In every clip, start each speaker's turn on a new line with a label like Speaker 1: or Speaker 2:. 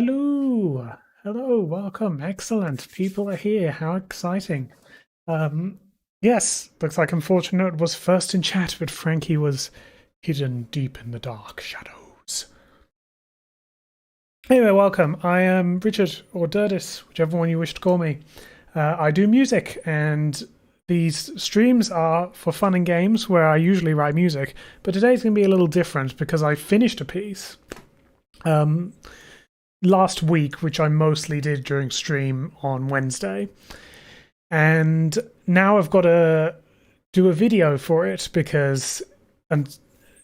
Speaker 1: Hello, hello, welcome. Excellent. People are here. How exciting. Um, yes, looks like unfortunate was first in chat, but Frankie was hidden deep in the dark shadows. Anyway, welcome. I am Richard or Durdis, whichever one you wish to call me. I do music, and these streams are for fun and games where I usually write music, but today's going to be a little different because I finished a piece last week, which I mostly did during stream on Wednesday. And now I've got to do a video for it because, and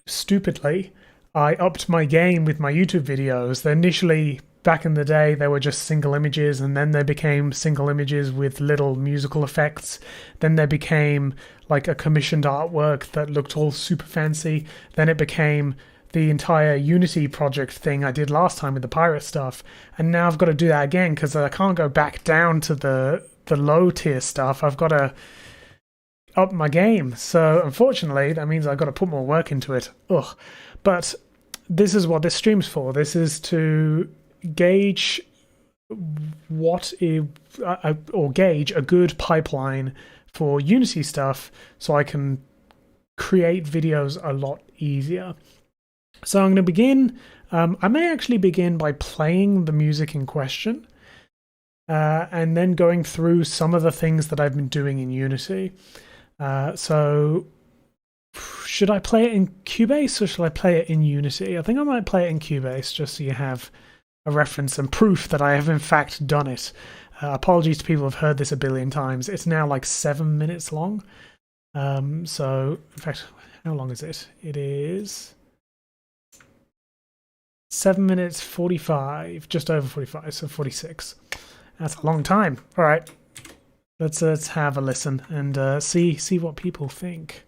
Speaker 1: stupidly, I upped my game with my YouTube videos. They initially, back in the day, they were just single images, and then they became single images with little musical effects. Then they became like a commissioned artwork that looked all super fancy. Then it became the entire Unity project thing I did last time with the pirate stuff. And now I've got to do that again because I can't go back down to the low tier stuff. I've got to up my game. So unfortunately, that means I've got to put more work into it. Ugh. But this is what this stream's for. This is to gauge or gauge a good pipeline for Unity stuff so I can create videos a lot easier. So I'm going to begin. I may actually begin by playing the music in question and then going through some of the things that I've been doing in Unity. So should I play it in Cubase or should I play it in Unity? I think I might play it in Cubase just so you have a reference and proof that I have in fact done it. Apologies to people who've heard this a billion times. It's now like 7 minutes long. So in fact, how long is it? It is 7 minutes 45, just over 45, so 46. That's a long time. All right, let's have a listen and see what people think.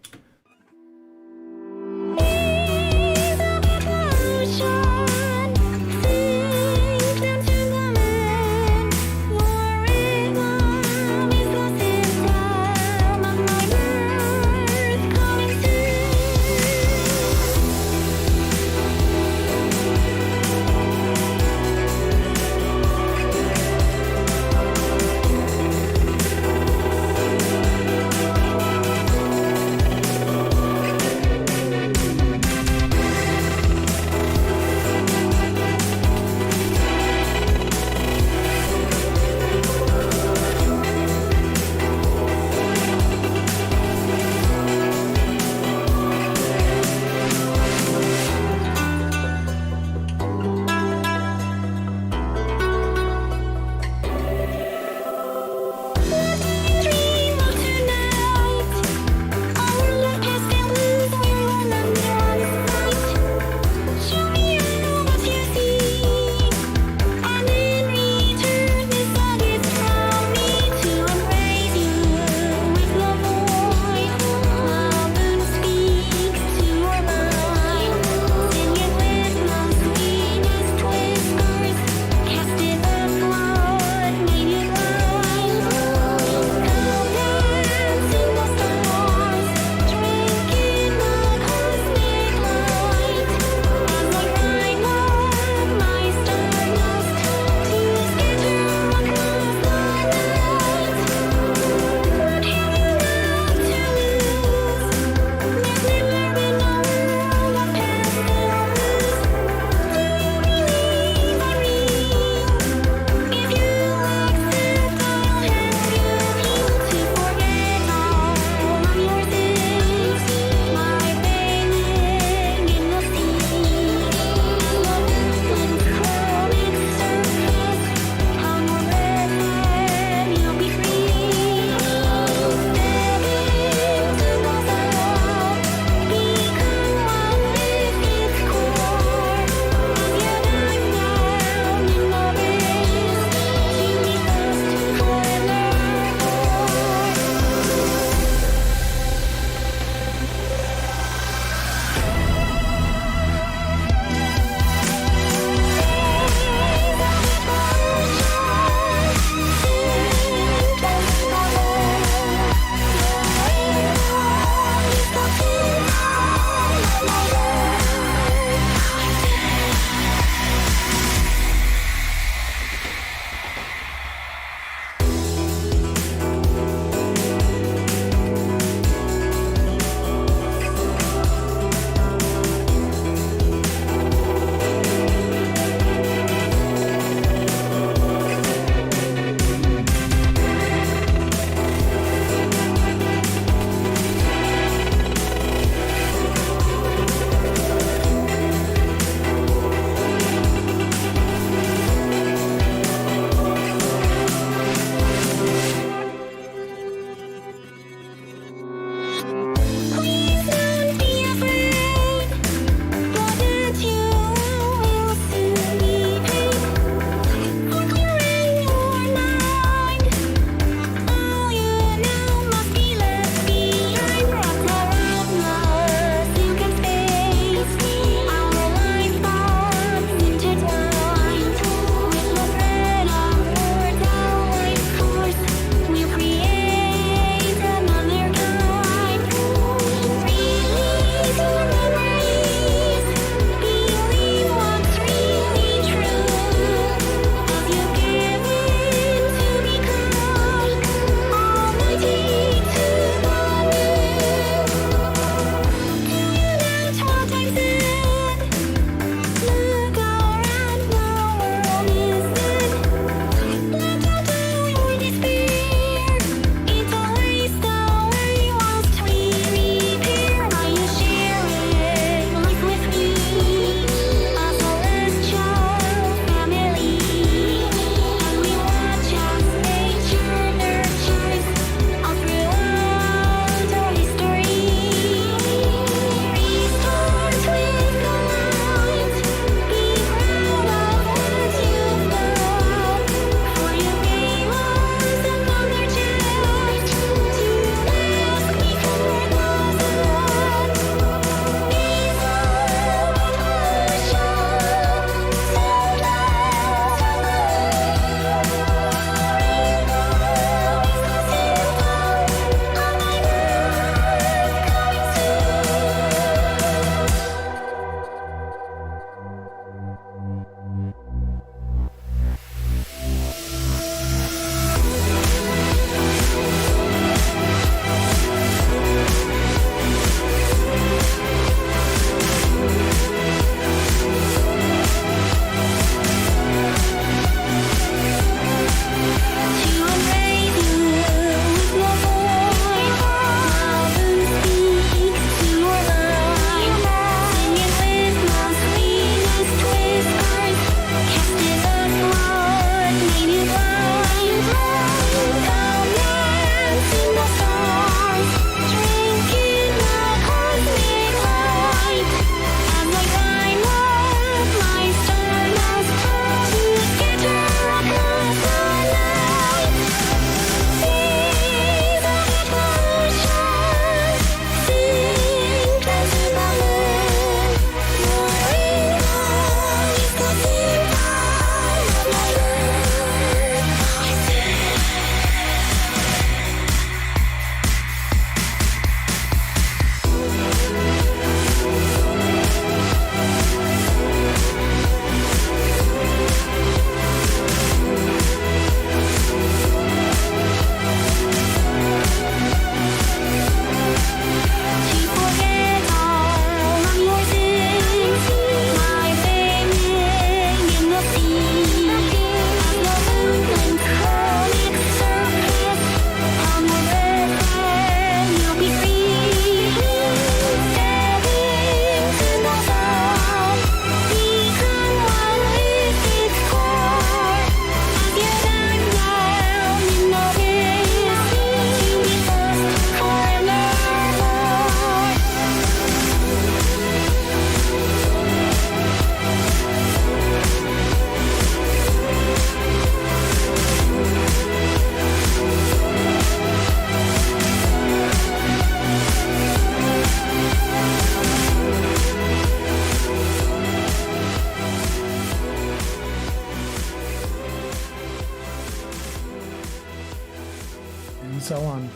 Speaker 1: and so on.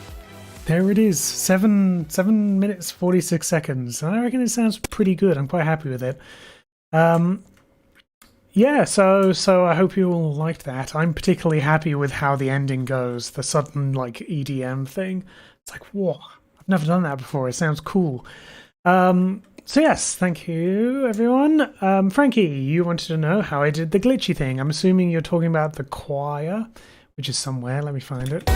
Speaker 1: There it is, 7 minutes 46 seconds. I reckon it sounds pretty good. I'm quite happy with it. Yeah, so I hope you all liked that. I'm particularly happy with how the ending goes, the sudden like EDM thing. It's like, whoa, I've never done that before. It sounds cool. So yes, thank you everyone. Frankie, you wanted to know how I did the glitchy thing. I'm assuming you're talking about the choir, which is somewhere. Let me find it.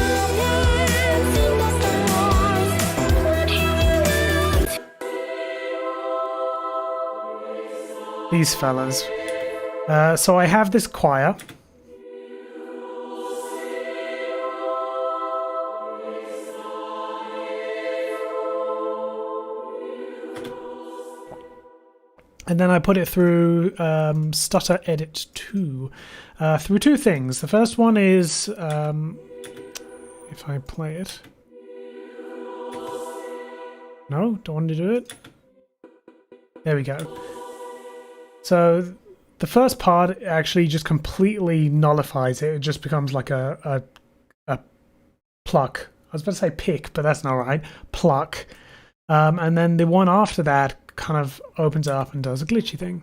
Speaker 1: These fellas. So I have this choir. And then I put it through Stutter Edit 2 through two things. The first one is, if I play it. No, don't want to do it. There we go. So the first part actually just completely nullifies it. It just becomes like a pluck. I was about to say pick, but that's not right. Pluck. And then the one after that kind of opens up and does a glitchy thing.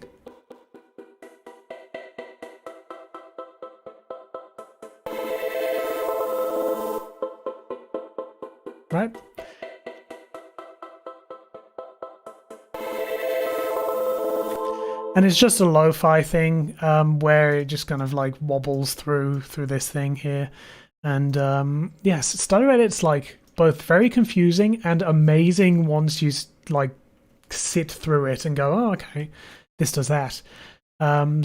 Speaker 1: Right? And it's just a lo-fi thing where it just kind of like wobbles through this thing here. And yes, Stutter Edit's like both very confusing and amazing once you like sit through it and go, oh, okay, this does that.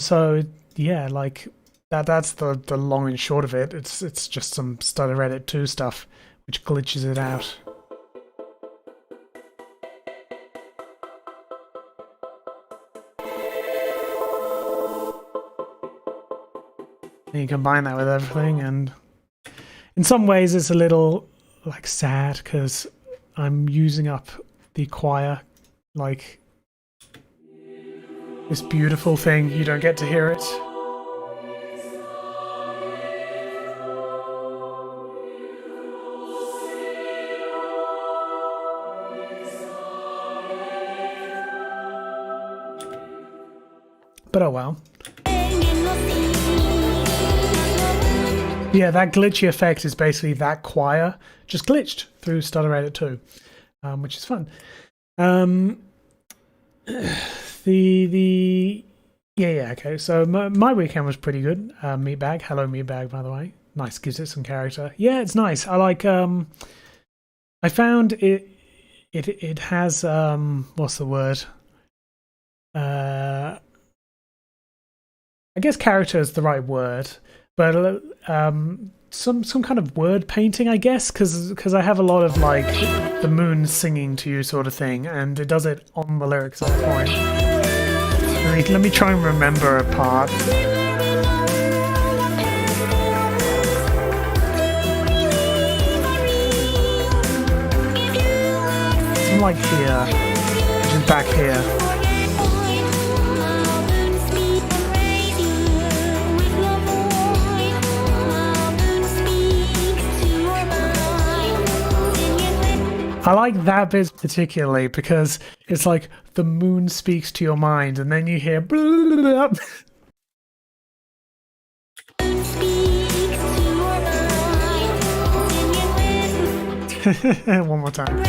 Speaker 1: So yeah, like that's the long and short of it. It's just some Stutter Edit 2 stuff which glitches it out. And you combine that with everything, and in some ways it's a little like sad because I'm using up the choir, like this beautiful thing. You don't get to hear it. But oh well. Yeah, that glitchy effect is basically that choir just glitched through Stutter Edit 2, which is fun. Okay. So my weekend was pretty good. Meatbag, hello Meatbag, by the way. Nice, gives it some character. Yeah, it's nice. I like. I found it has what's the word? I guess character is the right word. But some kind of word painting, I guess, because I have a lot of like the moon singing to you sort of thing, and it does it on the lyrics at a point. Let me try and remember a part. I'm like here, which is back here. I like that bit particularly because it's like the moon speaks to your mind, and then you hear blah, blah, blah. One more time.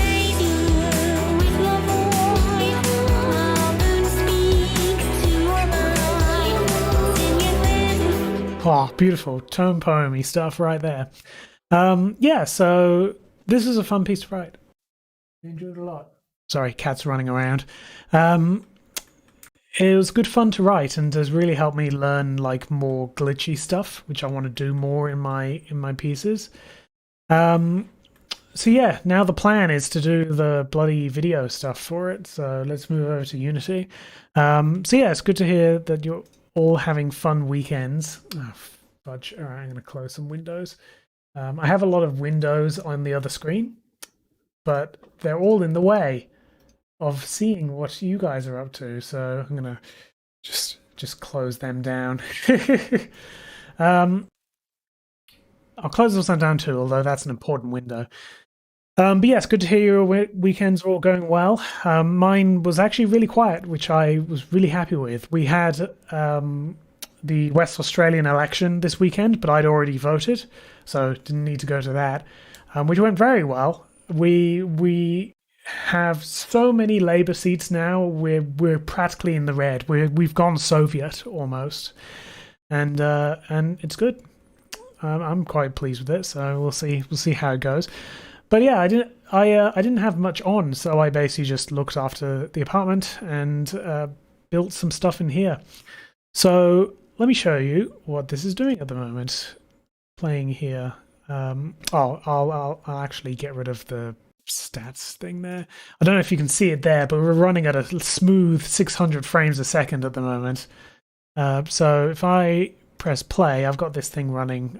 Speaker 1: Oh, beautiful tone poemy stuff right there. Yeah, so this is a fun piece to write. I enjoyed it a lot. Sorry, cats running around. It was good fun to write and has really helped me learn like more glitchy stuff, which I want to do more in my pieces. So yeah, now the plan is to do the bloody video stuff for it. So let's move over to Unity. So yeah, it's good to hear that you're all having fun weekends. Oh, fudge. All right, I'm going to close some windows. I have a lot of windows on the other screen, but they're all in the way of seeing what you guys are up to. So I'm gonna just close them down. I'll close this one down too, although that's an important window. But yeah, it's good to hear your weekends are all going well. Mine was actually really quiet, which I was really happy with. We had the West Australian election this weekend, but I'd already voted, so didn't need to go to that, which went very well. We have so many Labour seats now. We're practically in the red. We've gone Soviet almost, and it's good. I'm quite pleased with it. So we'll see how it goes. But yeah, I didn't have much on, so I basically just looked after the apartment and built some stuff in here. So let me show you what this is doing at the moment. Playing here. I'll actually get rid of the stats thing there. I don't know if you can see it there, but we're running at a smooth 600 frames a second at the moment. So if I press play, I've got this thing running.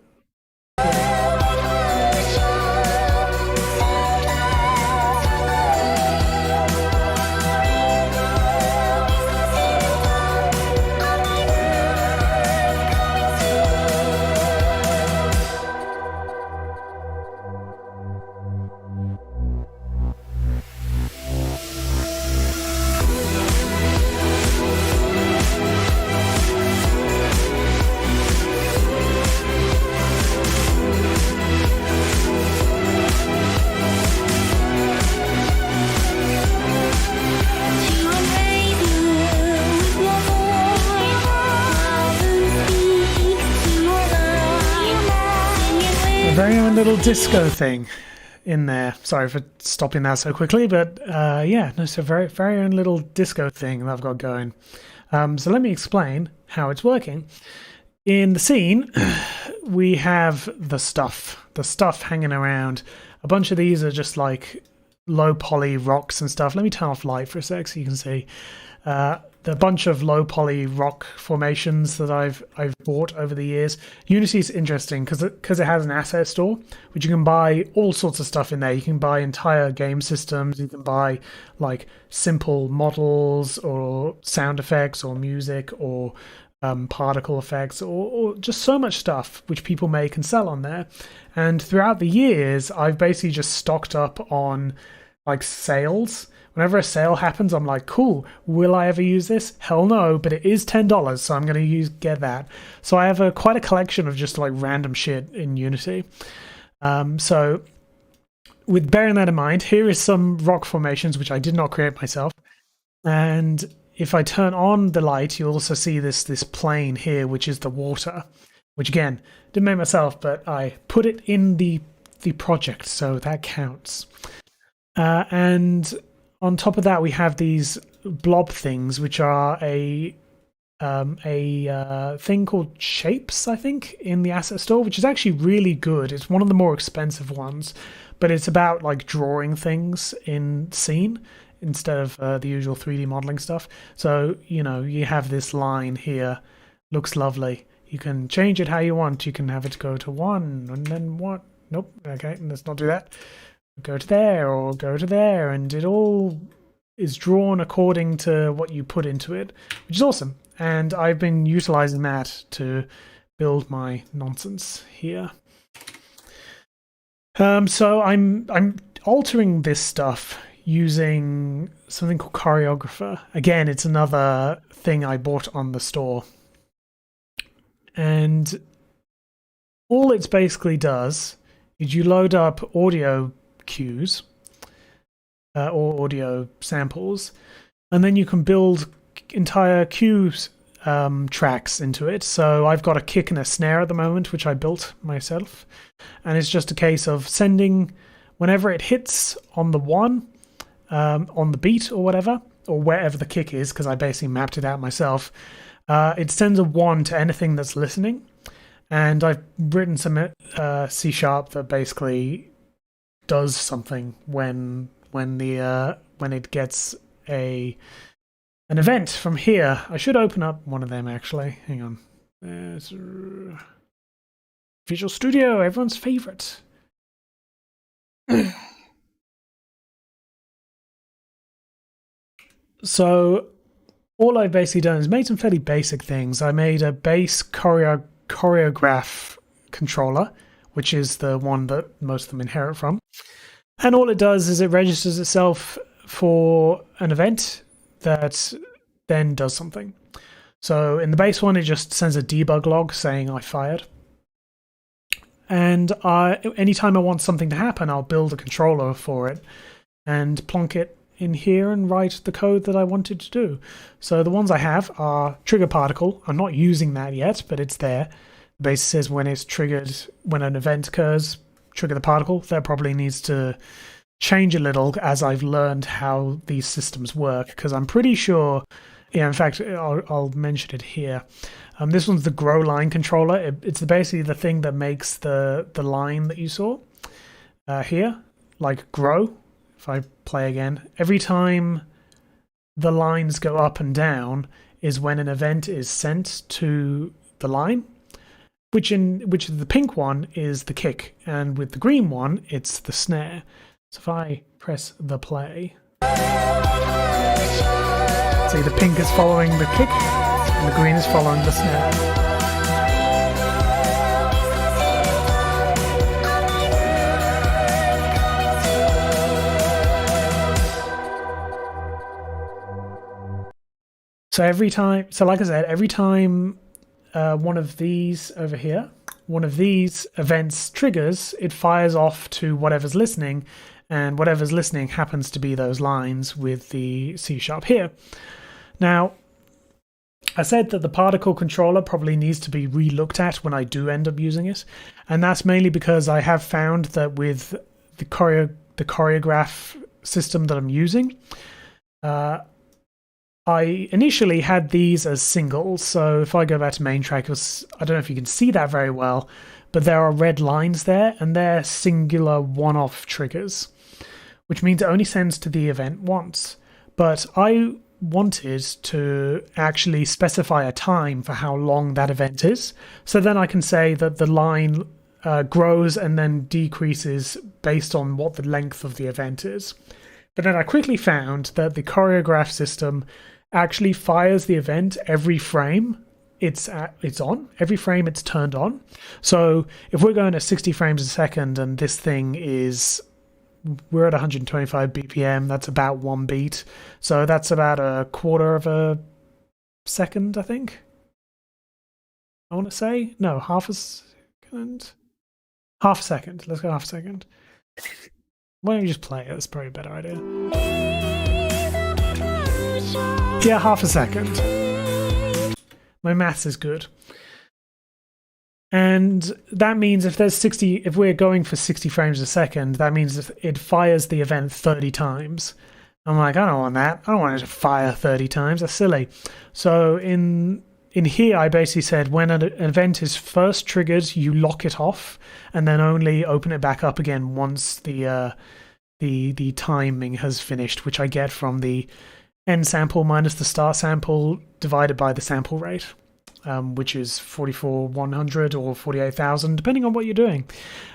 Speaker 1: Very own little disco thing in there. Sorry for stopping that so quickly, but yeah, no, it's a very own little disco thing that I've got going. So let me explain how it's working. In the scene, we have the stuff hanging around. A bunch of these are just like low poly rocks and stuff. Let me turn off light for a sec so you can see. The bunch of low poly rock formations that I've bought over the years. Unity is interesting because it has an asset store, which you can buy all sorts of stuff in there. You can buy entire game systems. You can buy like simple models or sound effects or music or particle effects or just so much stuff which people make and sell on there. And throughout the years, I've basically just stocked up on like sales. Whenever a sale happens, I'm like, cool, will I ever use this? Hell no, but it is $10, so I'm going to get that. So I have quite a collection of just like random shit in Unity. So with bearing that in mind, here is some rock formations which I did not create myself. And if I turn on the light, you'll also see this plane here, which is the water, which again, didn't make myself, but I put it in the project, so that counts. And on top of that, we have these blob things, which are a thing called Shapes, I think, in the asset store, which is actually really good. It's one of the more expensive ones, but it's about like drawing things in scene instead of the usual 3D modeling stuff. So, you know, you have this line here, looks lovely. You can change it how you want. You can have it go to 1 and then what? Nope. Okay, let's not do that. Go to there or go to there, and it all is drawn according to what you put into it, which is awesome. And I've been utilizing that to build my nonsense here. So I'm altering this stuff using something called Choreographer. Again, it's another thing I bought on the store. And all it basically does is you load up audio cues or audio samples, and then you can build entire cues tracks into it. So I've got a kick and a snare at the moment, which I built myself, and it's just a case of sending whenever it hits on the one on the beat or whatever, or wherever the kick is, because I basically mapped it out myself. It sends a 1 to anything that's listening, and I've written some C# that basically does something when it gets an event from here. I should open up one of them actually. Hang on. There's Visual Studio, everyone's favorite. So all I've basically done is made some fairly basic things. I made a base choreograph controller, which is the one that most of them inherit from. And all it does is it registers itself for an event that then does something. So in the base one, it just sends a debug log saying I fired. And anytime I want something to happen, I'll build a controller for it and plonk it in here and write the code that I wanted to do. So the ones I have are trigger particle. I'm not using that yet, but it's there. The base says when it's triggered, when an event occurs, trigger the particle. That probably needs to change a little as I've learned how these systems work, because I'm pretty sure, yeah, in fact, I'll mention it here. This one's the grow line controller. It's basically the thing that makes the line that you saw here, like grow. If I play again, every time the lines go up and down is when an event is sent to the line, which the pink one is the kick, and with the green one, it's the snare. So if I press the play, see the pink is following the kick, and the green is following the snare. So like I said, every time one of these over here, one of these events triggers, it fires off to whatever's listening, and whatever's listening happens to be those lines with the C# here. Now, I said that the particle controller probably needs to be re-looked at when I do end up using it, and that's mainly because I have found that with the choreograph system that I'm using, I initially had these as singles, so if I go back to main track, I don't know if you can see that very well, but there are red lines there, and they're singular one-off triggers, which means it only sends to the event once. But I wanted to actually specify a time for how long that event is, so then I can say that the line grows and then decreases based on what the length of the event is. But then I quickly found that the choreograph system actually fires the event every frame it's on, every frame it's turned on. So if we're going at 60 frames a second and this thing we're at 125 BPM, that's about 1 beat. So that's about a quarter of a second, I think. I want to say, no, half a second. Half a second. Let's go half a second. Why don't you just play it? That's probably a better idea. Yeah, half a second. My maths is good. And that means if we're going for 60 frames a second, that means it fires the event 30 times. I'm like, I don't want that. I don't want it to fire 30 times. That's silly. So in here, I basically said when an event is first triggered, you lock it off, and then only open it back up again once the timing has finished, which I get from the end sample minus the start sample divided by the sample rate, which is 44,100 or 48,000, depending on what you're doing.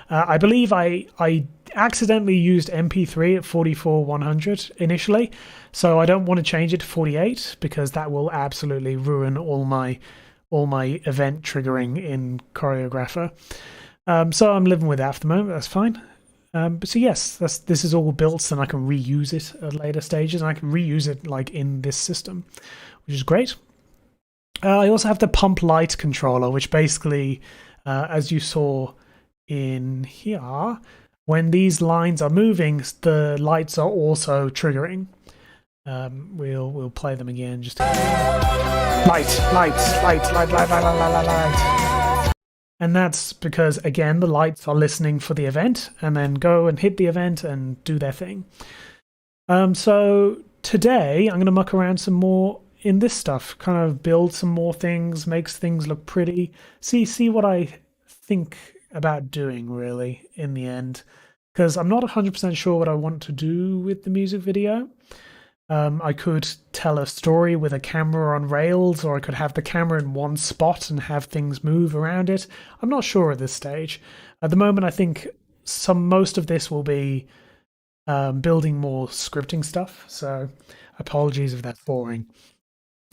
Speaker 1: I believe I accidentally used MP3 at 44,100 initially, so I don't want to change it to 48 because that will absolutely ruin all my event triggering in Choreographer. So I'm living with that for the moment. That's fine. But so yes, this is all built so I can reuse it at later stages, and I can reuse it like in this system, which is great. I also have the pump light controller, which basically, as you saw in here, when these lines are moving, the lights are also triggering. We'll play them again. Just light. And that's because, again, the lights are listening for the event and then go and hit the event and do their thing. So today I'm going to muck around some more in this stuff, kind of build some more things, makes things look pretty, see what I think about doing really in the end, because I'm not 100% sure what I want to do with the music video. I could tell a story with a camera on rails, or I could have the camera in one spot and have things move around it. I'm not sure at this stage. At the moment, I think most of this will be building more scripting stuff, so apologies if that's boring.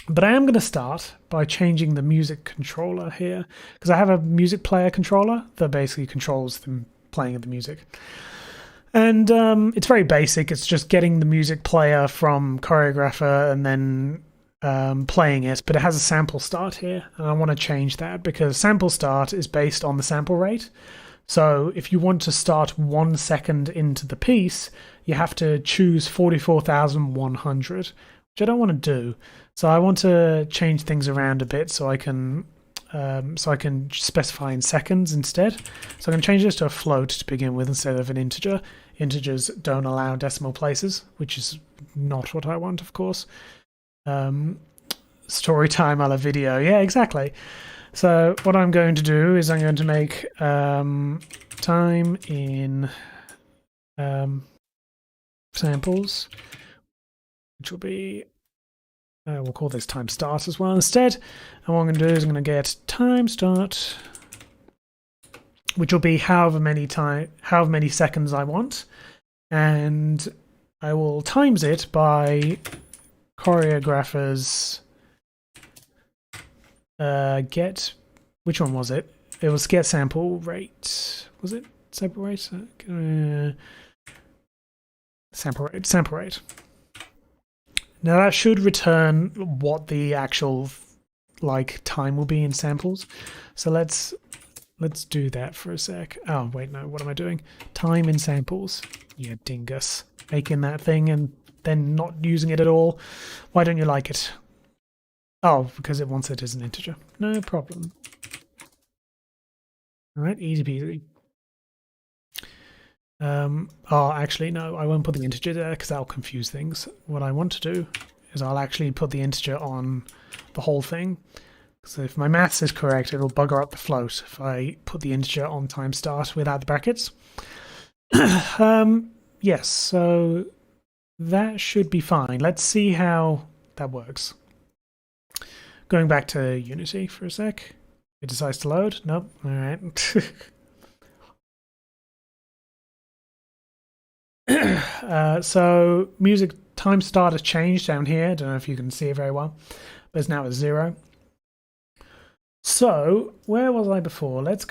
Speaker 1: But I am going to start by changing the music controller here, because I have a music player controller that basically controls the playing of the music. And it's very basic. It's just getting the music player from Choreographer and then playing it. But it has a sample start here, and I want to change that because sample start is based on the sample rate. So if you want to start 1 second into the piece, you have to choose 44,100, which I don't want to do. So I want to change things around a bit so I can specify in seconds instead. So I'm going to change this to a float to begin with instead of an integer. Integers don't allow decimal places, which is not what I want, of course. Story time a la video. Yeah, exactly. So what I'm going to do is I'm going to make time in samples, which will be we'll call this time start as well instead. And what I'm going to do is I'm going to get time start, which will be however many seconds I want, and I will times it by Choreographer's get. Which one was it? It was get sample rate. Was it sample rate? Sample rate. Now that should return what the actual time will be in samples. So let's do that for a sec. Oh wait, no, what am I doing? Time in samples. Yeah, dingus. Making that thing and then not using it at all. Why don't you like it? Oh, because it wants it as an integer. No problem. Alright, easy peasy. Oh, actually, no, I won't put the integer there because that'll confuse things. What I want to do is I'll actually put the integer on the whole thing. So if my maths is correct, it'll bugger up the float if I put the integer on time start without the brackets. Yes, so that should be fine. Let's see how that works. Going back to Unity for a sec. It decides to load. Nope. All right. So music time start has changed down here. I don't know if you can see it very well, but it's now at 0. So where was I before? Let's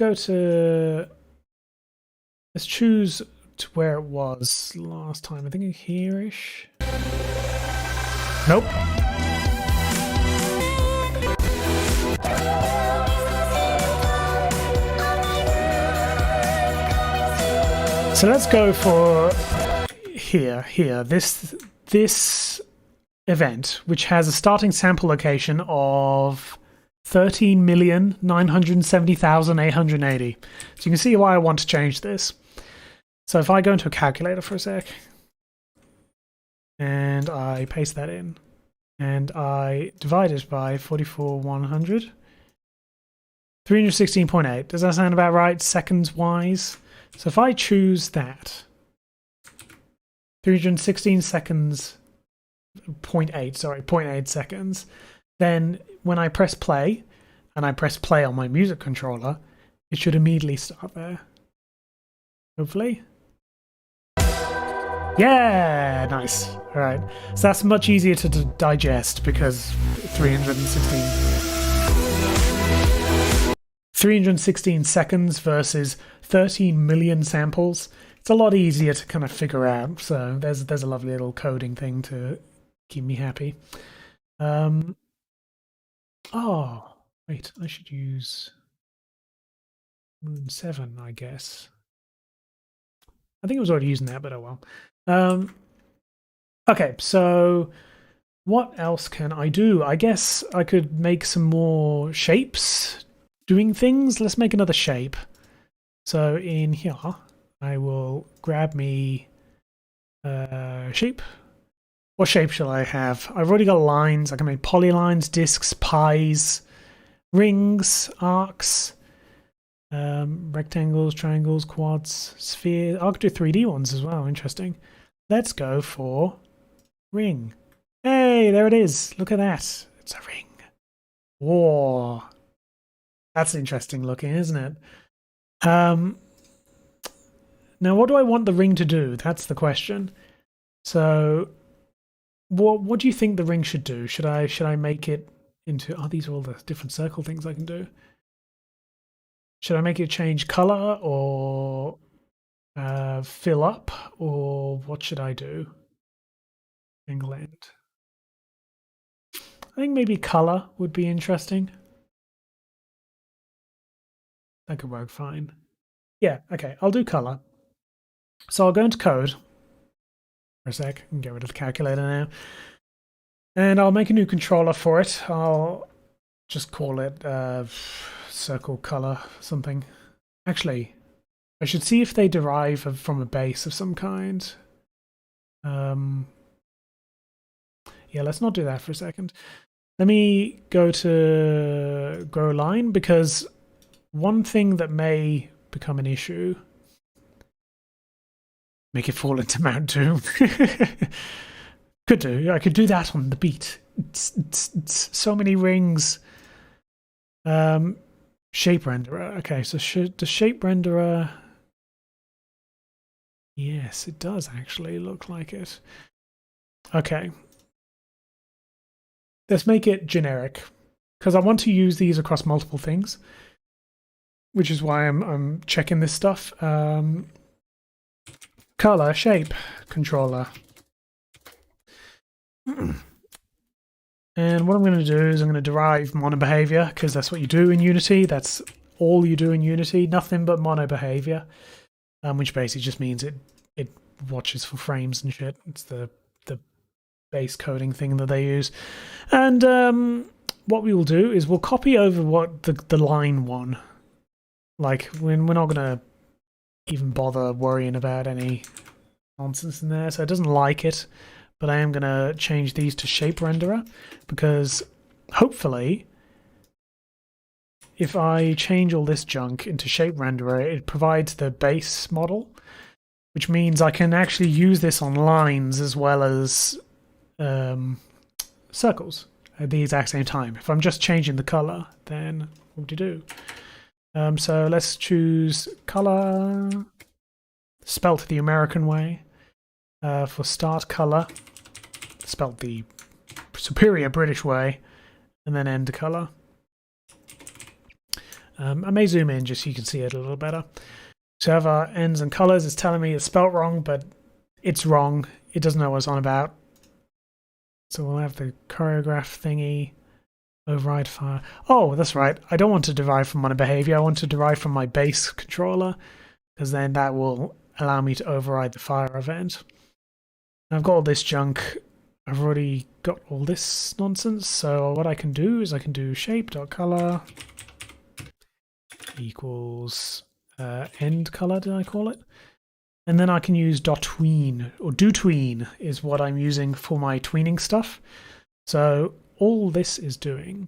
Speaker 1: choose to where it was last time. I think here-ish. Nope. So let's go for here, this event, which has a starting sample location of 13,970,880. So you can see why I want to change this. So if I go into a calculator for a sec, and I paste that in, and I divide it by 44,100, 316.8. Does that sound about right, seconds-wise? So if I choose that, 316 seconds, 0.8 seconds, then when I press play, and I press play on my music controller, it should immediately start there. Hopefully. Yeah, nice. All right. So that's much easier to digest because 316 seconds versus 13 million samples. It's a lot easier to kind of figure out. So there's a lovely little coding thing to keep me happy. Oh, wait, I should use Moon 7, I guess. I think I was already using that, but oh well. Okay, so what else can I do? I guess I could make some more shapes doing things. Let's make another shape. So in here, I will grab me shape. What shape shall I have? I've already got lines. I can make polylines, discs, pies, rings, arcs, rectangles, triangles, quads, spheres. I could do 3D ones as well. Interesting. Let's go for ring. Hey, there it is. Look at that. It's a ring. Whoa. That's interesting looking, isn't it? Now, what do I want the ring to do? That's the question. So What do you think the ring should do? Should I make it into? Oh, these are all the different circle things I can do. Should I make it change color or fill up, or what should I do? Angle end. I think maybe color would be interesting. That could work fine. Yeah, okay, I'll do color. So I'll go into code for a sec and get rid of the calculator now. And I'll make a new controller for it. I'll just call it circle color something. Actually, I should see if they derive from a base of some kind. Yeah, let's not do that for a second. Let me go to grow line, because one thing that may become an issue. Make it fall into Mount Doom. Could do. I could do that on the beat. So many rings. Shape renderer. Okay, so the shape renderer. Yes, it does actually look like it. Okay. Let's make it generic, because I want to use these across multiple things, which is why I'm checking this stuff. Color, shape, controller. And what I'm going to do is I'm going to derive mono behavior, because that's what you do in Unity. That's all you do in Unity, nothing but mono behavior, which basically just means it watches for frames and shit. It's the base coding thing that they use. And what we will do is we'll copy over what the line one. Like, we're not going to even bother worrying about any nonsense in there, so it doesn't like it. But I am going to change these to shape renderer, because hopefully if I change all this junk into shape renderer, it provides the base model, which means I can actually use this on lines as well as circles at the exact same time. If I'm just changing the color, then what do you do? So let's choose color, spelt the American way. For start color, spelt the superior British way, and then end color. I may zoom in just so you can see it a little better. So I have our ends and colors. It's telling me it's spelt wrong, but it's wrong. It doesn't know what it's on about. So we'll have the choreograph thingy, override fire. Oh, that's right. I don't want to derive from mono behavior. I want to derive from my base controller, because then that will allow me to override the fire event. I've got all this junk. I've already got all this nonsense. So what I can do is I can do shape.color equals end color, did I call it? And then I can use .tween, or doTween is what I'm using for my tweening stuff. So all this is doing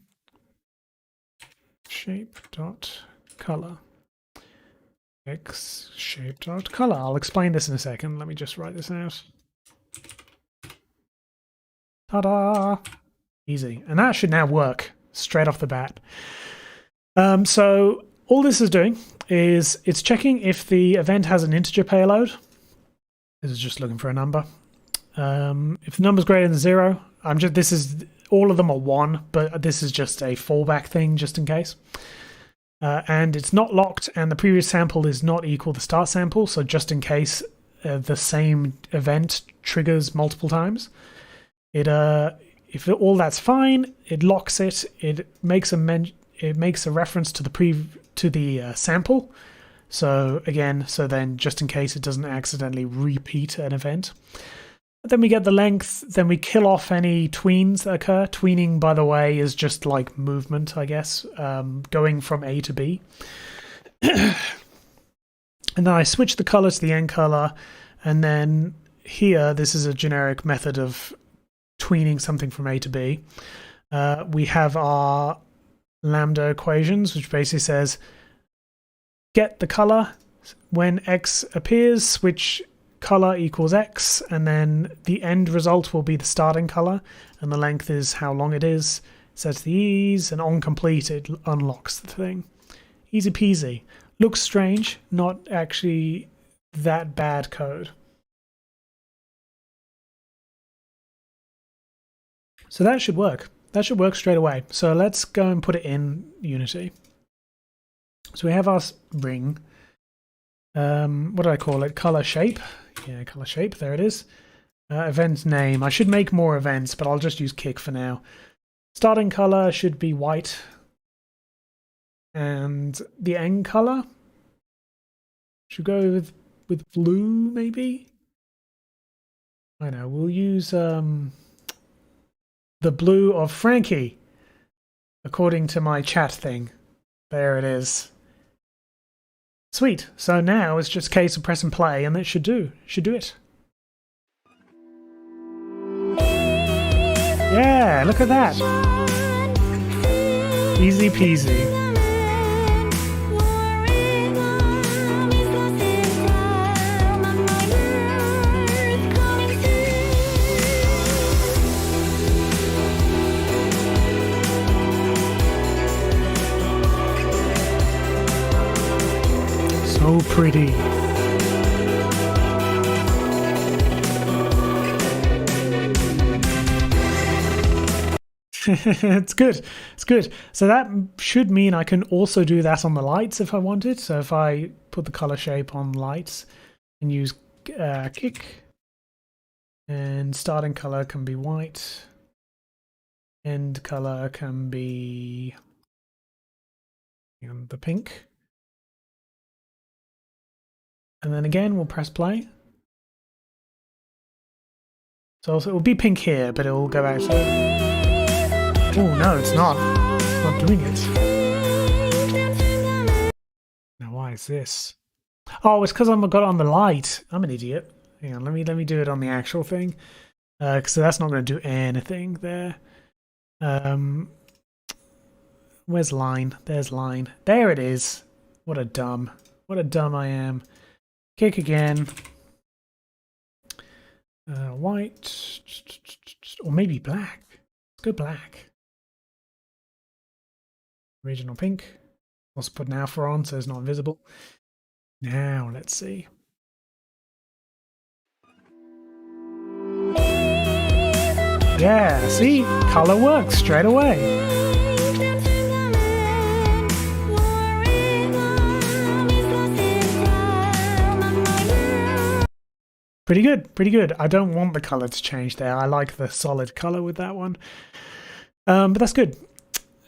Speaker 1: shape.color x shape.color. I'll explain this in a second. Let me just write this out. Ta-da! Easy. And that should now work straight off the bat. So all this is doing is it's checking if the event has an integer payload. This is just looking for a number. If the number's greater than 0, all of them are 1, but this is just a fallback thing just in case. And it's not locked, and the previous sample is not equal to the start sample, so just in case the same event triggers multiple times. If all that's fine, it locks it. It makes a reference to the sample. So again, then just in case it doesn't accidentally repeat an event. Then we get the length, then we kill off any tweens that occur. Tweening, by the way, is just like movement, I guess, going from A to B. And then I switch the color to the end color, and then here, this is a generic method of tweening something from A to B. We have our lambda equations, which basically says get the color when X appears, switch color equals X, and then the end result will be the starting color, and the length is how long it is. Sets the ease, and on complete it unlocks the thing. Easy peasy. Looks strange, not actually that bad code. So that should work. That should work straight away. So let's go and put it in Unity. So we have our ring. What do I call it? Color shape. Yeah, color shape. There it is. Event name. I should make more events, but I'll just use kick for now. Starting color should be white. And the end color should go with blue, maybe? I know, we'll use the blue of Frankie, according to my chat thing. There it is. Sweet. So now it's just a case of press and play, and it should do it. Yeah, look at that. Easy peasy. So pretty. It's good. It's good. So that should mean I can also do that on the lights if I wanted. So if I put the color shape on lights and use kick, and starting color can be white, end color can be the pink. And then again, we'll press play. So also it will be pink here, but it will go back to... Oh, no, it's not. It's not doing it. Now, why is this? Oh, it's because I've got it on the light. I'm an idiot. Hang on, let me do it on the actual thing. Because that's not going to do anything there. Where's line? There's line. There it is. What a dumb I am. Kick again. White. Or maybe black. Let's go black. Original pink. Also put an alpha on so it's not visible. Now let's see. Yeah, see? Color works straight away. Pretty good, pretty good. I don't want the color to change there. I like the solid color with that one. But that's good.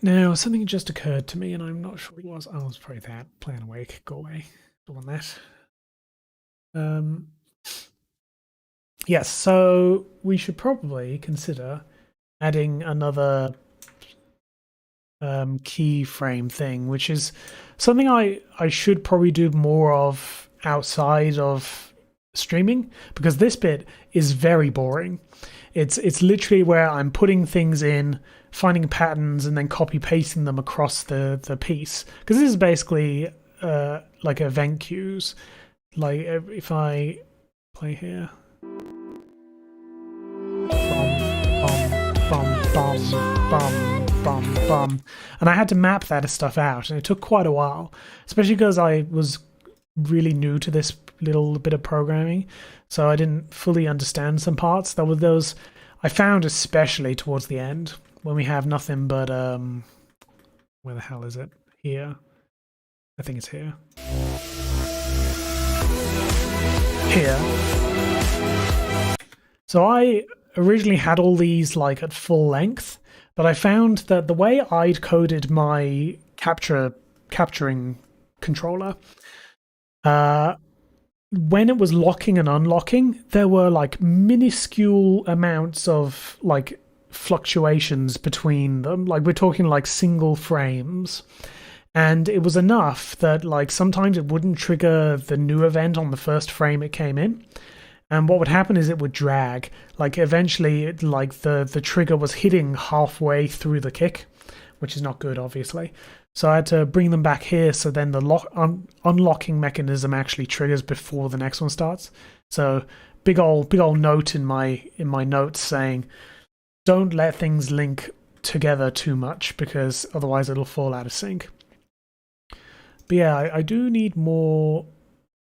Speaker 1: Now, something just occurred to me, and I'm not sure what it was. Oh, it was probably that. Plan awake. Go away. Don't want that. Yes, so we should probably consider adding another keyframe thing, which is something I should probably do more of outside of streaming, because this bit is very boring. It's literally where I'm putting things in, finding patterns, and then copy pasting them across the piece. Because this is basically like event queues. Like if I play here, bum, and I had to map that stuff out, and it took quite a while, especially because I was really new to this little bit of programming, so I didn't fully understand some parts. There were those I found, especially towards the end, when we have nothing but where the hell is it? Here. I think it's here. Here. So I originally had all these like at full length, but I found that the way I'd coded my capturing controller, when it was locking and unlocking, there were like minuscule amounts of like fluctuations between them. Like we're talking like single frames. And it was enough that like sometimes it wouldn't trigger the new event on the first frame it came in. And what would happen is it would drag. Like eventually like the trigger was hitting halfway through the kick, which is not good, obviously. So I had to bring them back here, so then the unlocking mechanism actually triggers before the next one starts. So big old note in my notes saying, don't let things link together too much, because otherwise it'll fall out of sync. But yeah, I do need more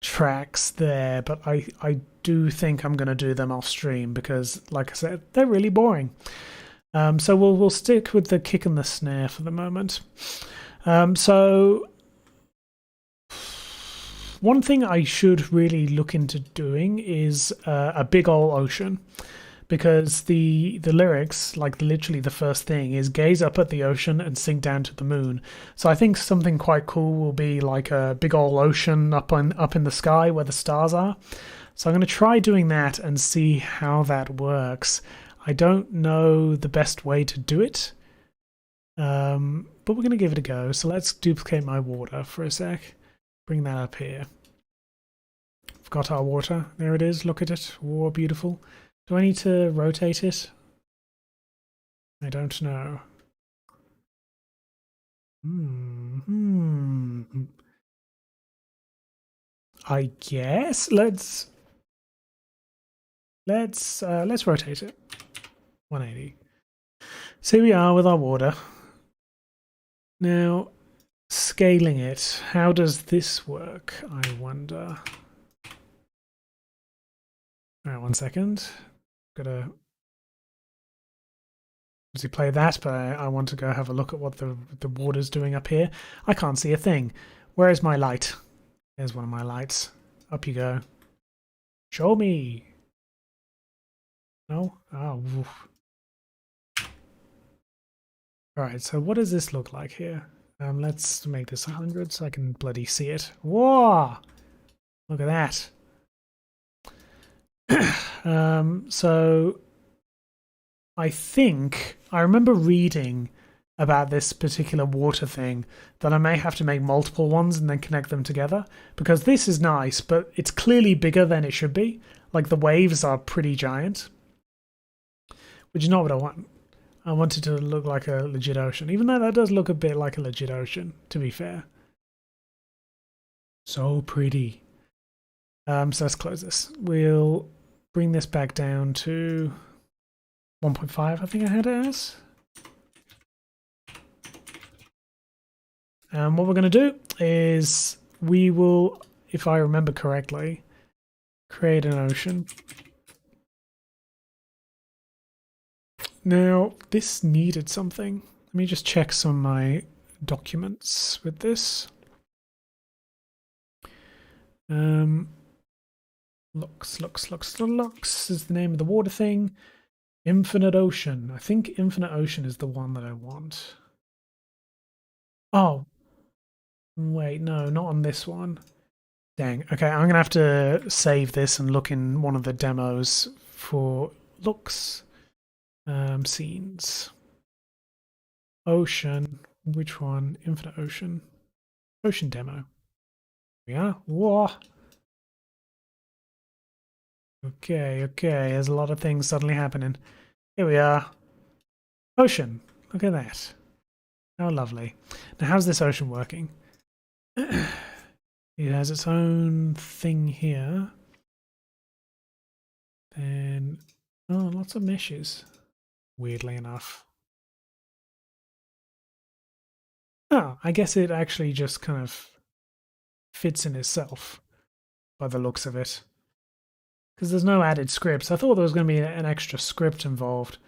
Speaker 1: tracks there, but I do think I'm going to do them off stream, because like I said, they're really boring. So we'll stick with the kick and the snare for the moment. So one thing I should really look into doing is a big ol' ocean, because the lyrics, like literally the first thing, is gaze up at the ocean and sink down to the moon. So I think something quite cool will be like a big ol' ocean up in the sky where the stars are. So I'm going to try doing that and see how that works. I don't know the best way to do it, but we're going to give it a go. So let's duplicate my water for a sec. Bring that up here. We've got our water. There it is. Look at it. Oh, beautiful. Do I need to rotate it? I don't know. I guess let's rotate it. 180. So here we are with our water. Now, scaling it. How does this work, I wonder? All right, 1 second. Gotta obviously play that, but I want to go have a look at what the water's doing up here. I can't see a thing. Where is my light? There's one of my lights. Up you go. Show me. No? Oh. Oof. All right, so what does this look like here? Let's make this 100 so I can bloody see it. Whoa! Look at that. So I think I remember reading about this particular water thing, that I may have to make multiple ones and then connect them together, because this is nice, but it's clearly bigger than it should be. Like the waves are pretty giant, which is not what I want. I want it to look like a legit ocean, even though that does look a bit like a legit ocean, to be fair. So pretty. So let's close this. We'll bring this back down to 1.5, I think I had it as. And what we're going to do is we will, if I remember correctly, create an ocean. Now, this needed something. Let me just check some of my documents with this. Lux is the name of the water thing. Infinite Ocean. I think Infinite Ocean is the one that I want. Oh. Wait, no, not on this one. Dang. Okay, I'm going to have to save this and look in one of the demos for looks. Scenes. Ocean. Which one? Infinite Ocean. Ocean demo. Yeah. Whoa. Okay. There's a lot of things suddenly happening. Here we are. Ocean. Look at that. How lovely. Now, how's this ocean working? It has its own thing here. Then, oh, lots of meshes. Weirdly enough. Oh, I guess it actually just kind of fits in itself by the looks of it. Because there's no added scripts. I thought there was going to be an extra script involved.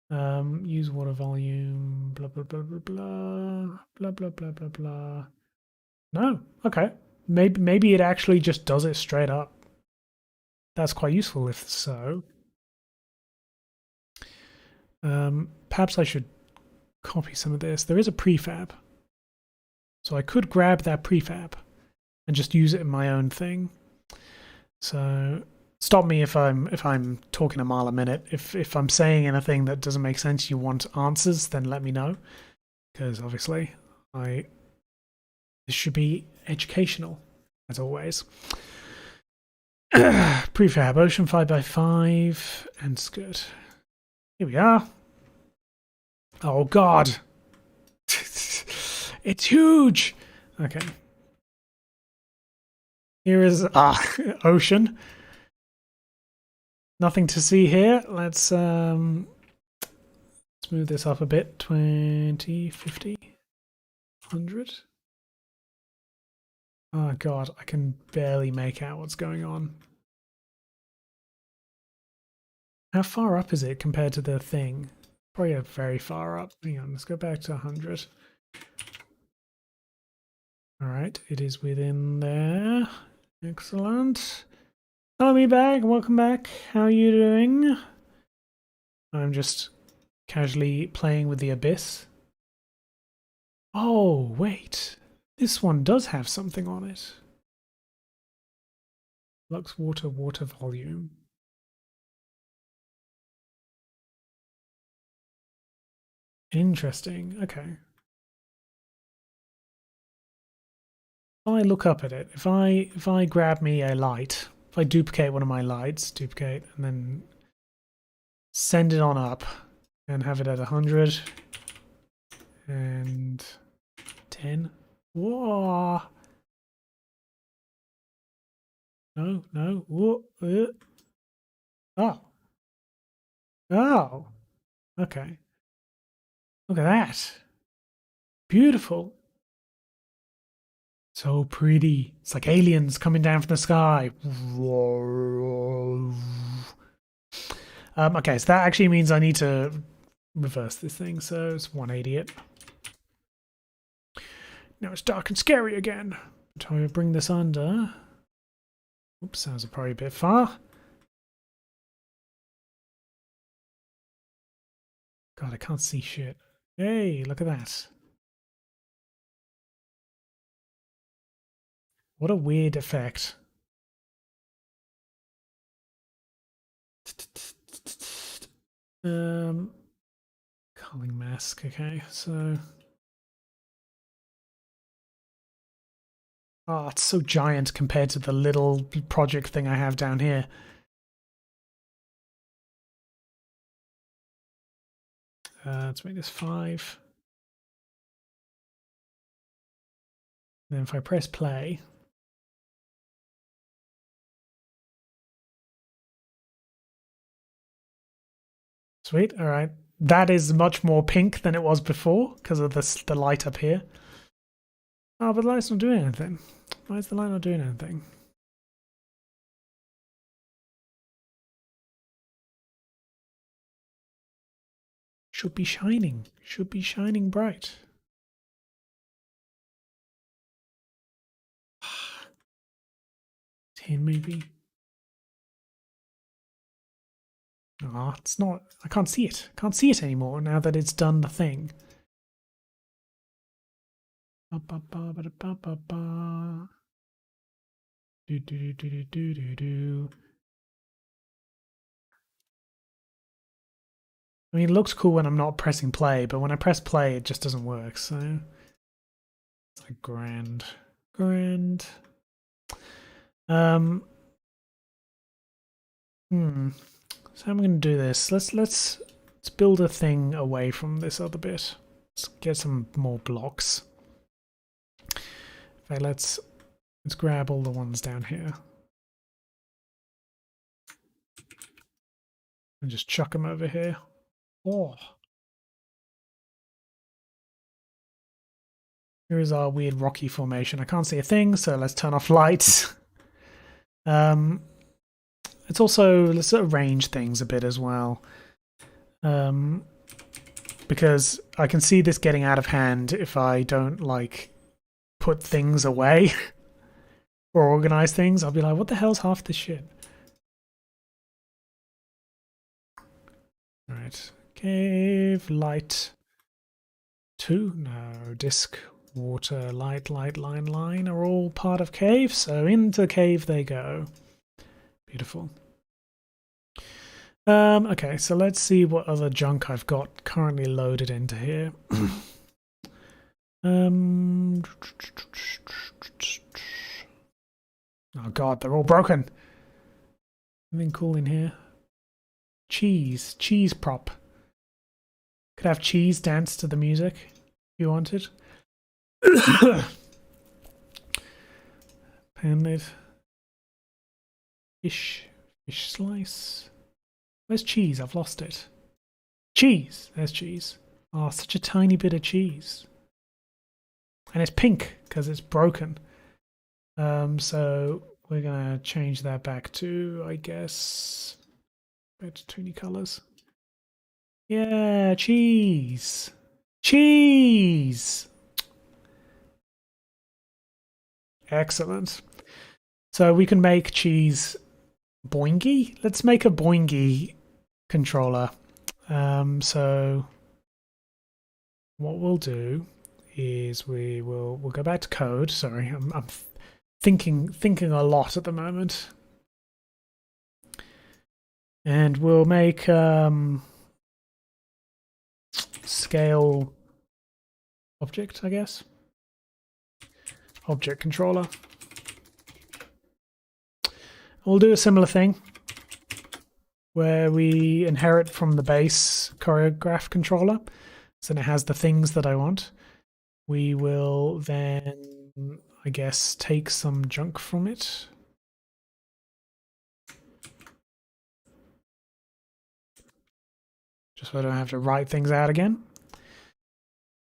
Speaker 1: Use water volume, blah, blah, blah, blah, blah, blah, blah, blah, blah, blah. No, okay. Maybe it actually just does it straight up. That's quite useful if so. Perhaps I should copy some of this. There is a prefab. So I could grab that prefab and just use it in my own thing. So stop me if I'm talking a mile a minute. If I'm saying anything that doesn't make sense, you want answers, then let me know. Because obviously this should be educational, as always. Prefab, ocean 5x5 and skirt. Here we are. Oh god. It's huge. Okay. Here is ocean. Nothing to see here. Let's smooth this up a bit. 20, 50, 100. Oh god, I can barely make out what's going on. How far up is it compared to the thing? Probably very far up. Hang on, let's go back to 100. All right, it is within there. Excellent. Hello, me bag. Welcome back. How are you doing? I'm just casually playing with the abyss. Oh, wait. This one does have something on it. Lux water, water volume. Interesting. Okay. If I look up at it, if I grab me a light, if I duplicate one of my lights, duplicate, and then send it on up and have it at 100 and 10. Whoa. No, no. Whoa. Oh. Oh. Okay. Look at that. Beautiful. So pretty. It's like aliens coming down from the sky. Okay, so that actually means I need to reverse this thing. So it's 180 it. Now it's dark and scary again. Time to bring this under. Oops, that was probably a bit far. God, I can't see shit. Hey, look at that. What a weird effect. Culling mask, okay, so. Oh, it's so giant compared to the little project thing I have down here. Let's make this 5. Then if I press play. Sweet, all right. That is much more pink than it was before because of the light up here. Oh, but the light's not doing anything. Why is the light not doing anything? Should be shining. Should be shining bright. Ten maybe. Ah, it's not. I can't see it. Can't see it anymore now that it's done the thing. Ba ba ba ba ba ba ba. Do do do do do do do. I mean, it looks cool when I'm not pressing play, but when I press play, it just doesn't work. So it's like grand. So how am I going to do this? Let's build a thing away from this other bit. Let's get some more blocks. Okay, let's grab all the ones down here and just chuck them over here. Oh, here is our weird rocky formation. I can't see a thing, so let's turn off lights. It's also, let's arrange things a bit as well. Because I can see this getting out of hand if I don't like put things away or organize things. I'll be like, what the hell's half this shit? All right, cave, light, 2, no, disc, water, light, line are all part of cave. So into the cave they go. Beautiful. Okay, so let's see what other junk I've got currently loaded into here. Oh god, they're all broken. Anything cool in here? Cheese prop. Could have cheese dance to the music if you wanted. Pan lid. Fish slice. Where's cheese? I've lost it. Cheese! There's cheese. Oh, such a tiny bit of cheese. And it's pink because it's broken. So we're going to change that back to, I guess, back to toony colors. Yeah, cheese. Cheese. Excellent. So we can make cheese boingy. Let's make a boingy controller. So what we'll do is we'll go back to code. Sorry, I'm thinking a lot at the moment, and we'll make scale object, I guess. Object controller. We'll do a similar thing where we inherit from the base choreograph controller. So it has the things that I want. We will then, I guess, take some junk from it. Just so I don't have to write things out again.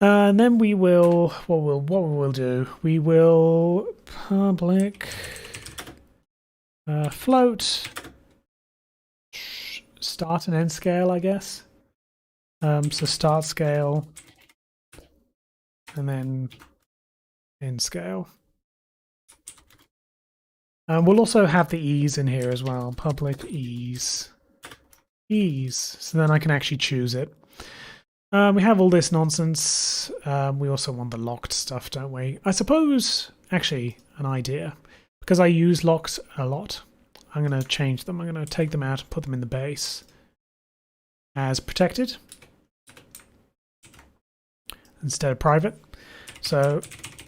Speaker 1: And then we will, what we'll do, we will public float start and end scale, I guess. So start scale and then end scale. We'll also have the ease in here as well. Public ease. Ease. So then I can actually choose it. We have all this nonsense. We also want the locked stuff, don't we? I suppose, actually, an idea. Because I use locked a lot, I'm going to change them. I'm going to take them out and put them in the base as protected instead of private. So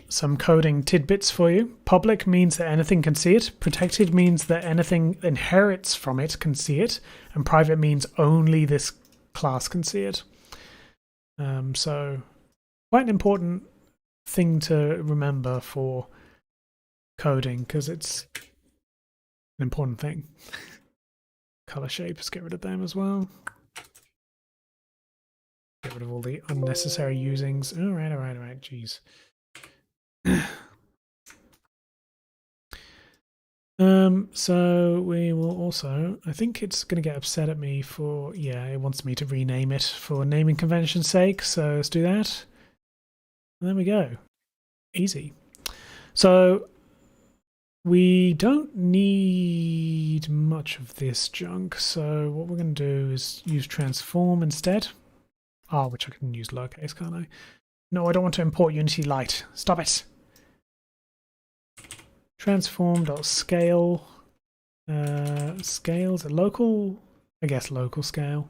Speaker 1: some coding tidbits for you. Public means that anything can see it. Protected means that anything inherits from it can see it. And private means only this class can see it. So quite an important thing to remember for coding because it's an important thing. Color shapes, get rid of them as well. Get rid of all the unnecessary usings. All right, jeez. So we will also, I think it's going to get upset at me for, yeah, it wants me to rename it for naming convention's sake, so let's do that. And there we go. Easy. So we don't need much of this junk, so what we're going to do is use transform instead. Ah, which I can use lowercase, can't I? No, I don't want to import Unity Lite. Stop it. Transform.scale. Scales, local, I guess local scale.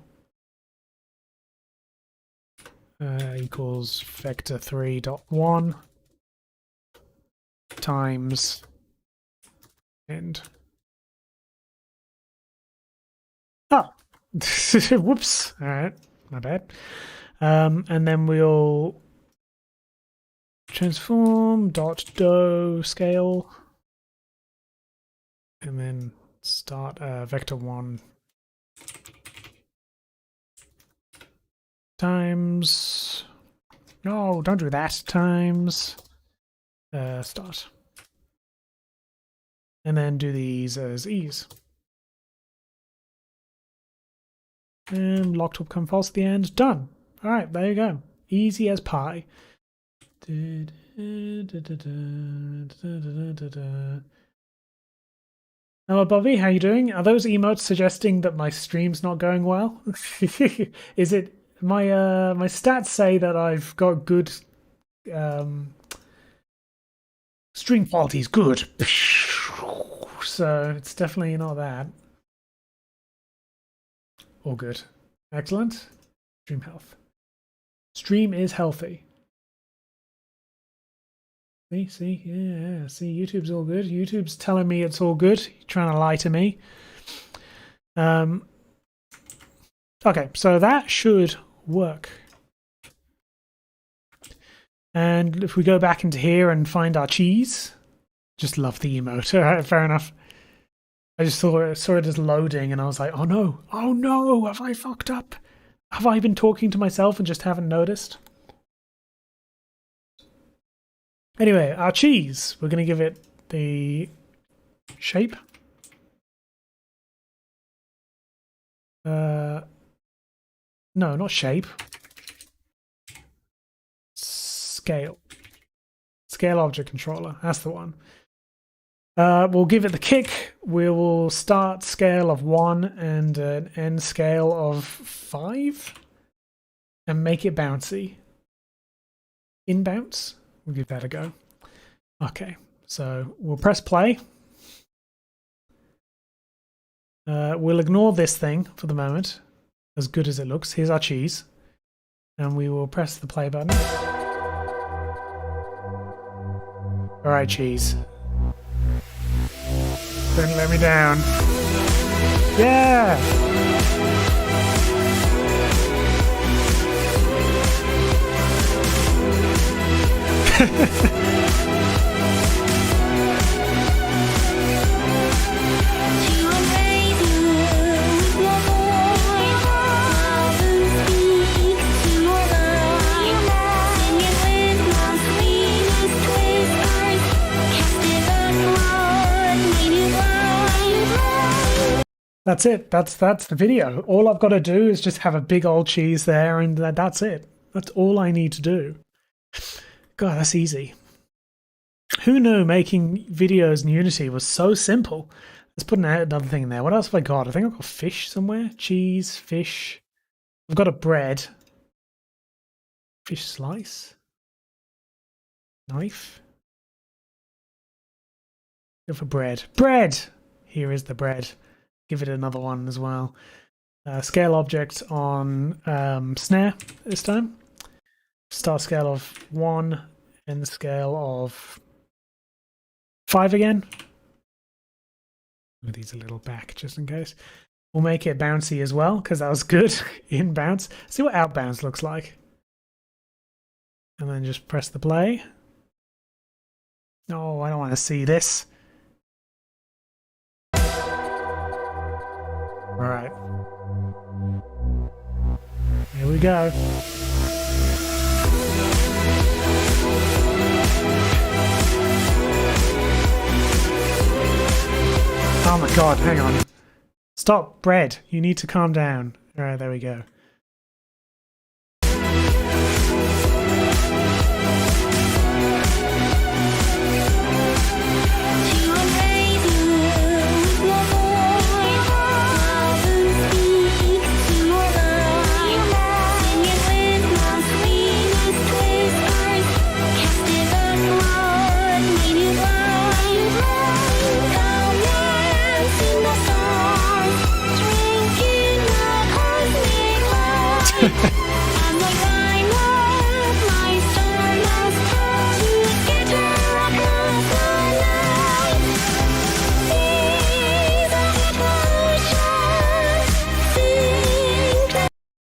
Speaker 1: Equals vector 3.1 times end. Oh, whoops. All right, my bad. And then we'll transform.do scale and then start vector 1 times, no, don't do that, times start. And then do these as ease. And locked will become false at the end. Done. All right, there you go. Easy as pie. Hello, Bobby. How you doing? Are those emotes suggesting that my stream's not going well? Is it my my stats say that I've got good stream quality is good, so it's definitely not that. All good. Excellent. Stream health. Stream is healthy. See, yeah, see, YouTube's all good. YouTube's telling me it's all good. You're trying to lie to me. Okay, so that should work. And if we go back into here and find our cheese, just love the emote. All right, fair enough. I just saw it as loading and I was like, oh no, have I fucked up? Have I been talking to myself and just haven't noticed? Anyway, our cheese, we're going to give it the shape. No, not shape. Scale. Scale object controller. That's the one. We'll give it the kick. We will start scale of 1 and an end scale of 5. And make it bouncy. In bounce. We'll give that a go. Okay, so we'll press play. We'll ignore this thing for the moment, as good as it looks. Here's our cheese. And we will press the play button. Alright, cheese. Don't let me down. Yeah! That's it. That's the video. All I've got to do is just have a big old cheese there, and that's it. That's all I need to do. God, that's easy. Who knew making videos in Unity was so simple? Let's put another thing in there. What else have I got? I think I've got fish somewhere. Cheese, fish. I've got a bread. Fish slice. Knife. Go for bread. Bread! Here is the bread. Give it another one as well. Scale object on snare this time. Start scale of 1 and scale of 5 again. Move these a little back just in case. We'll make it bouncy as well because that was good. In bounce. See what out bounce looks like. And then just press the play. No, I don't want to see this. Alright. Here we go. Oh my god, hang on. Stop, bread. You need to calm down. Alright, there we go.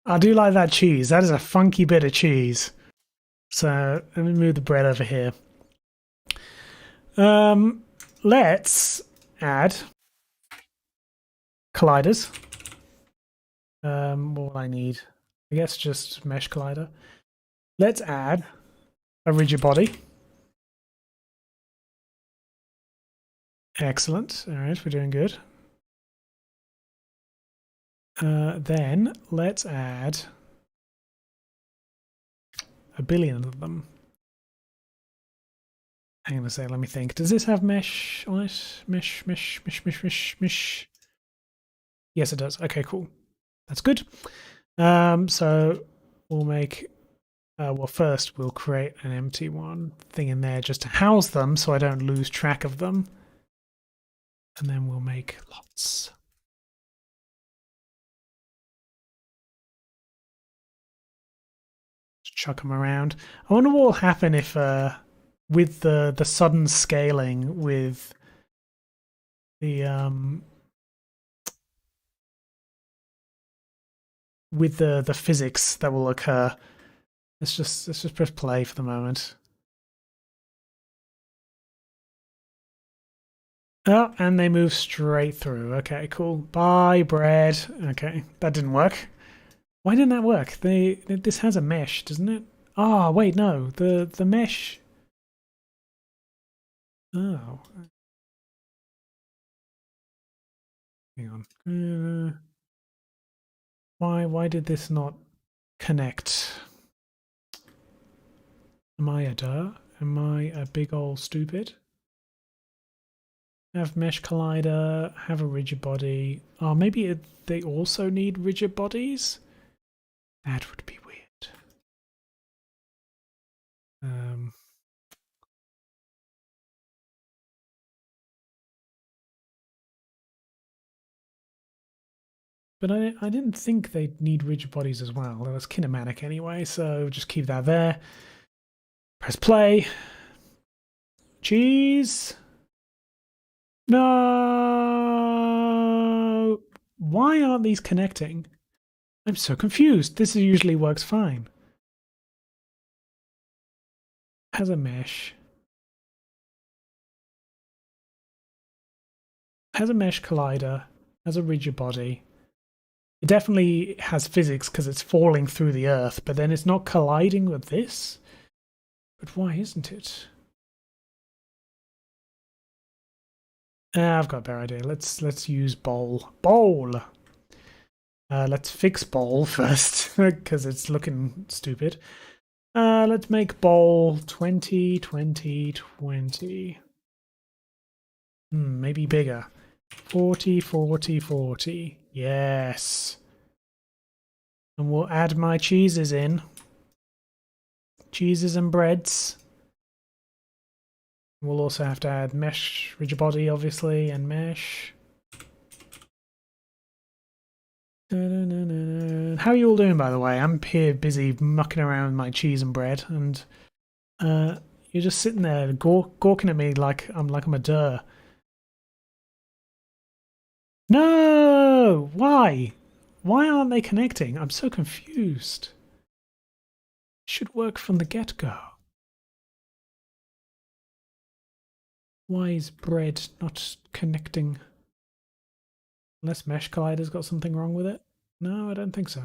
Speaker 1: I do like that cheese. That is a funky bit of cheese. So let me move the bread over here. Let's add colliders. What will I need? I guess just mesh collider. Let's add a rigid body. Excellent. All right, we're doing good. Then let's add a billion of them. Hang on a second, let me think. Does this have mesh on it? Mesh. Yes, it does. Okay, cool. That's good. So we'll make, well, first we'll create an empty thing in there just to house them so I don't lose track of them. And then we'll make lots. Chuck them around. I wonder what will happen if with the sudden scaling with the physics that will occur. Let's just press play for the moment. Oh, and they move straight through. Okay, cool. Bye, bread. Okay, that didn't work. Why didn't that work? This has a mesh, doesn't it? Ah, oh, wait, no. The mesh. Oh. Hang on. Why did this not connect. Am I a duh? Am I a big old stupid? Have mesh collider, have a rigid body. Oh, maybe they also need rigid bodies? That would be weird. But I didn't think they'd need rigid bodies as well. That was kinematic anyway, so just keep that there. Press play. Cheese. No. Why aren't these connecting? I'm so confused. This usually works fine. Has a mesh. Has a mesh collider. Has a rigid body. It definitely has physics because it's falling through the earth, but then it's not colliding with this. But why isn't it? I've got a better idea. Let's use bowl. Bowl. Let's fix bowl first because it's looking stupid. Let's make bowl 20, 20, 20. Maybe bigger. 40, 40, 40. Yes. And we'll add my cheeses in. Cheeses and breads. We'll also have to add mesh, rigid body, obviously, and mesh. How are you all doing, by the way? I'm here busy mucking around with my cheese and bread, and you're just sitting there gawking at me like I'm a duh. No! Why? Why aren't they connecting? I'm so confused. It should work from the get-go. Why is bread not connecting? Unless Mesh Collider's got something wrong with it? No, I don't think so.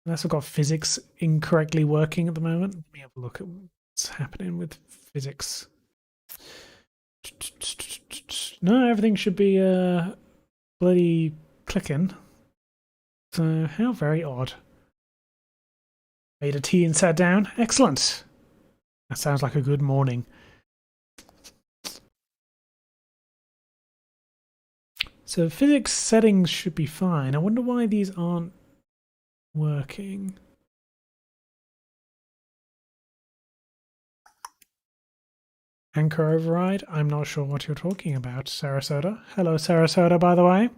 Speaker 1: Unless I've got physics incorrectly working at the moment. Let me have a look at what's happening with physics. No, everything should be bloody clicking. So, how very odd. Made a tea and sat down. Excellent. That sounds like a good morning. So physics settings should be fine. I wonder why these aren't working. Anchor override? I'm not sure what you're talking about, Sarasota. Hello, Sarasota, by the way.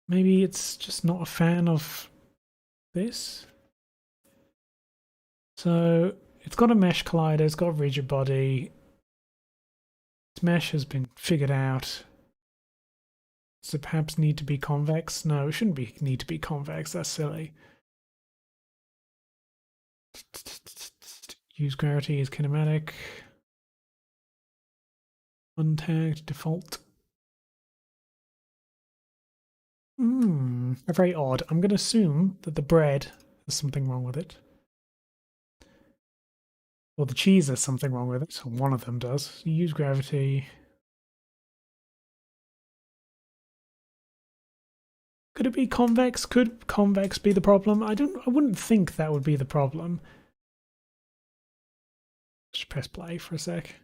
Speaker 1: Maybe it's just not a fan of this. So it's got a mesh collider, it's got a rigid body. Its mesh has been figured out. Does it perhaps need to be convex? No, it shouldn't need to be convex. That's silly. Use gravity is kinematic. Untagged default. Very odd. I'm going to assume that the bread has something wrong with it. Or the cheese has something wrong with it. So one of them does. Use gravity. Could it be convex? Could convex be the problem? I wouldn't think that would be the problem. Just press play for a sec.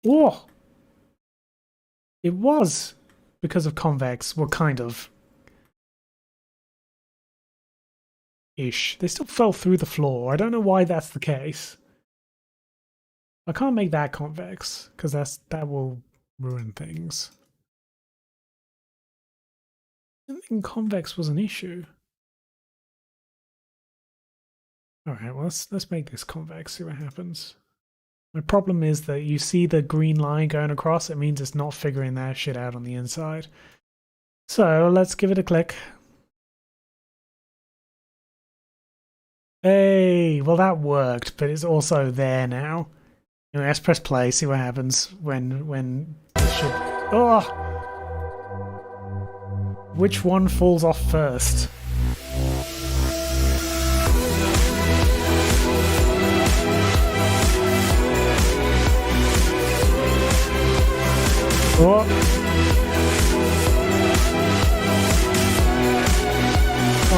Speaker 1: Oh! It was because of convex. Well, kind of. Ish. They still fell through the floor. I don't know why that's the case. I can't make that convex because that will ruin things. I didn't think convex was an issue. All right, well let's make this convex. See what happens. My problem is that you see the green line going across. It means it's not figuring that shit out on the inside. So let's give it a click. Hey, well that worked, but it's also there now. Anyway, let's press play, see what happens when it should... Oh! Which one falls off first? Oh!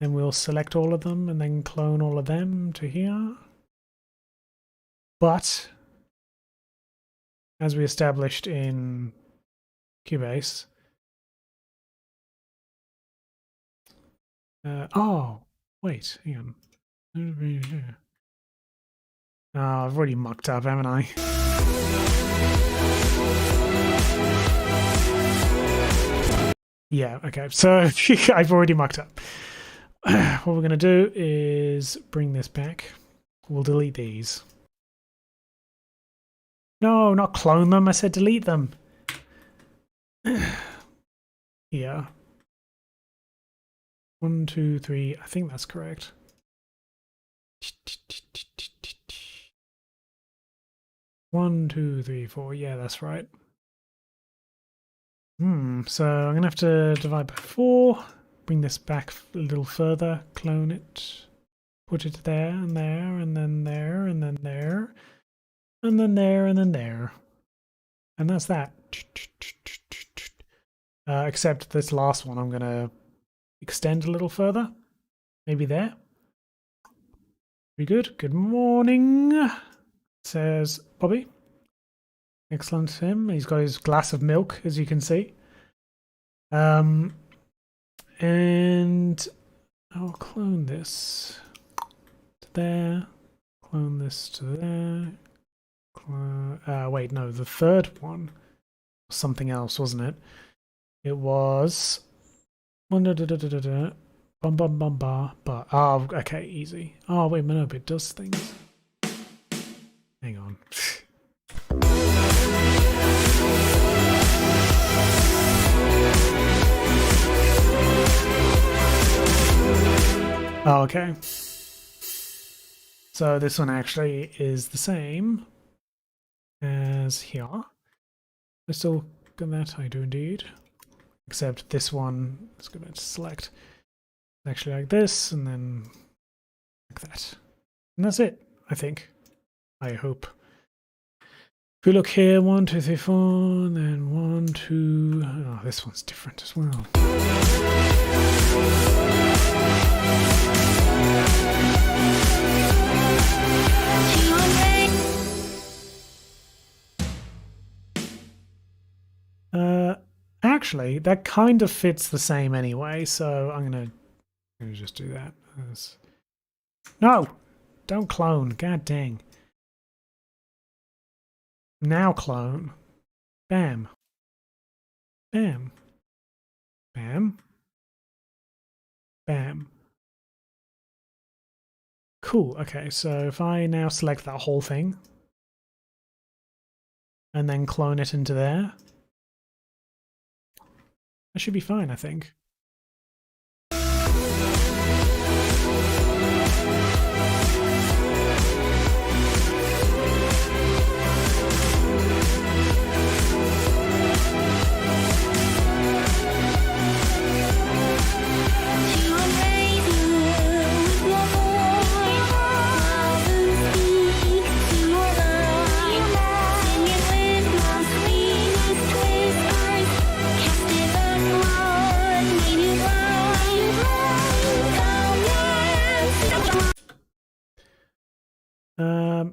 Speaker 1: Then we'll select all of them and then clone all of them to here. But as we established in Cubase, oh, wait, hang on. Oh, I've already mucked up, haven't I? Yeah, okay, so I've already mucked up. What we're going to do is bring this back. We'll delete these. No, not clone them. I said delete them. Yeah. 1, 2, 3. I think that's correct. 1, 2, 3, 4. Yeah, that's right. So I'm going to have to divide by 4. Bring this back a little further. Clone it. Put it there and there and then there and then there. And then there and then there. And that's that. Except this last one I'm going to extend a little further. Maybe there. Very good. Good morning, says Bobby. Excellent him. He's got his glass of milk, as you can see. And I'll clone this to there. Clone this to there. Wait, no, the third one was something else, wasn't it? It was bum bum bum bar. But oh, okay, easy. Oh wait, no, but it does things. Hang on. Oh, okay. So this one actually is the same as here. I still got that, I do indeed. Except this one is going to select actually like this and then like that. And that's it, I think. I hope. If we look here, 1, 2, 3, 4, and then 1, 2. Oh, this one's different as well. Actually, that kind of fits the same anyway, so I'm gonna just do that. No! Don't clone. God dang. Now clone. Bam. Bam. Bam. Bam. Cool. Okay, so if I now select that whole thing and then clone it into there, that should be fine, I think.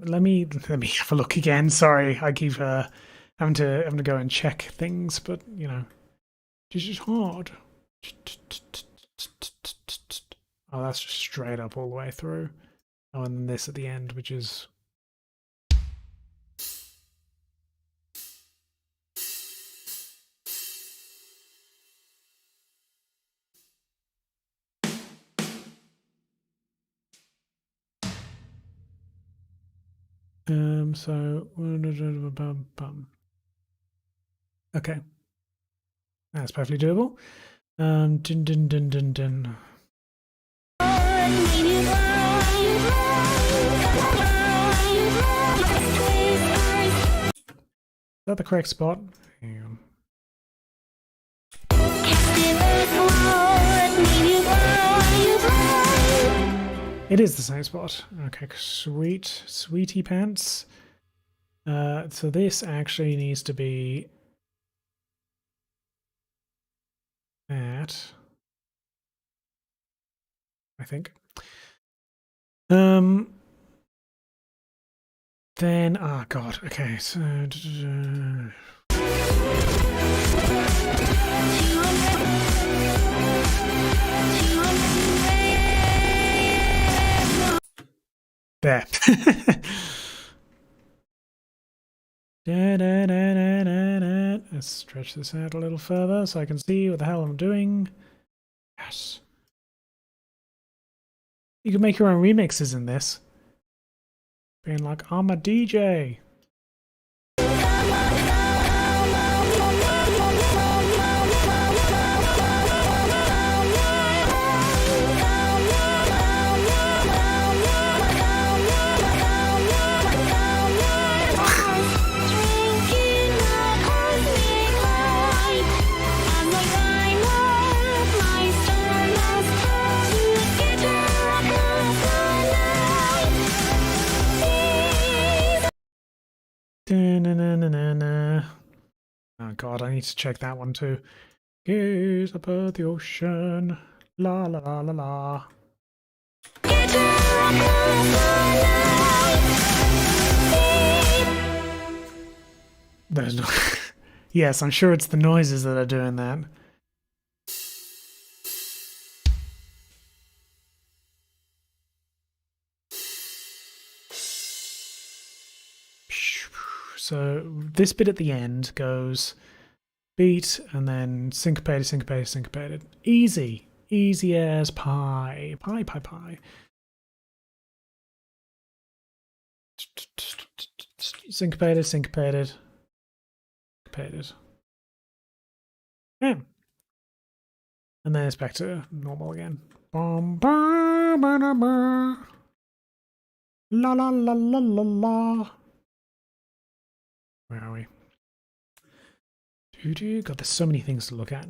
Speaker 1: Let me have a look again. Sorry, I keep having to go and check things, but you know, this is hard. Oh, that's just straight up all the way through. Oh, and then this at the end, which is so okay, that's perfectly doable. Dun dun dun dun dun. Is that the correct spot? Hang on. It is the same spot. Okay, sweet, sweetie pants. So this actually needs to be at I think. Then, oh god, okay, so there. Let's stretch this out a little further so I can see what the hell I'm doing. Yes. You can make your own remixes in this. Being like, I'm a DJ. Oh god, I need to check that one too. Gaze up at the ocean. La la la la la. There's no. Yes, I'm sure it's the noises that are doing that. So this bit at the end goes beat and then syncopated, syncopated, syncopated. Easy. Easy as pie. Pie, pie, pie. Syncopated, syncopated. Syncopated. Yeah. And then it's back to normal again. La la la la la la. Where are we? God, there's so many things to look at.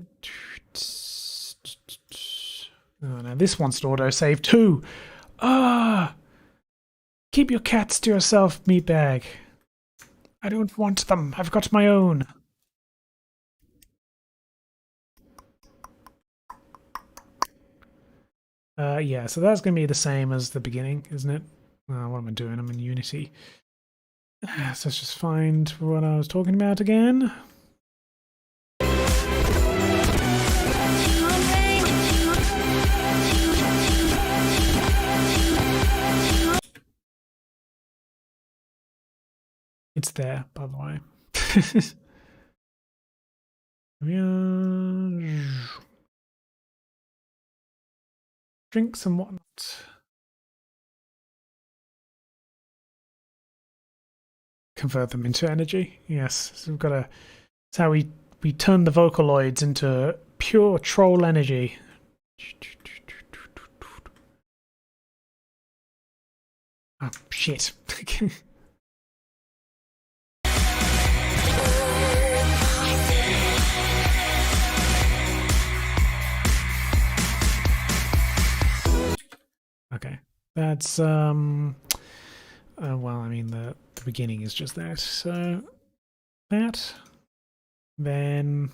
Speaker 1: Oh no, this wants to autosave too. Ah! Keep your cats to yourself, meatbag. I don't want them. I've got my own. Yeah, so that's going to be the same as the beginning, isn't it? What am I doing? I'm in Unity. So let's just find what I was talking about again. It's there, by the way. Drinks and whatnot. Convert them into energy. Yes, so we've got to. It's how we turn the Vocaloids into pure troll energy. Oh shit. Okay, that's well, I mean the beginning is just that. So that, then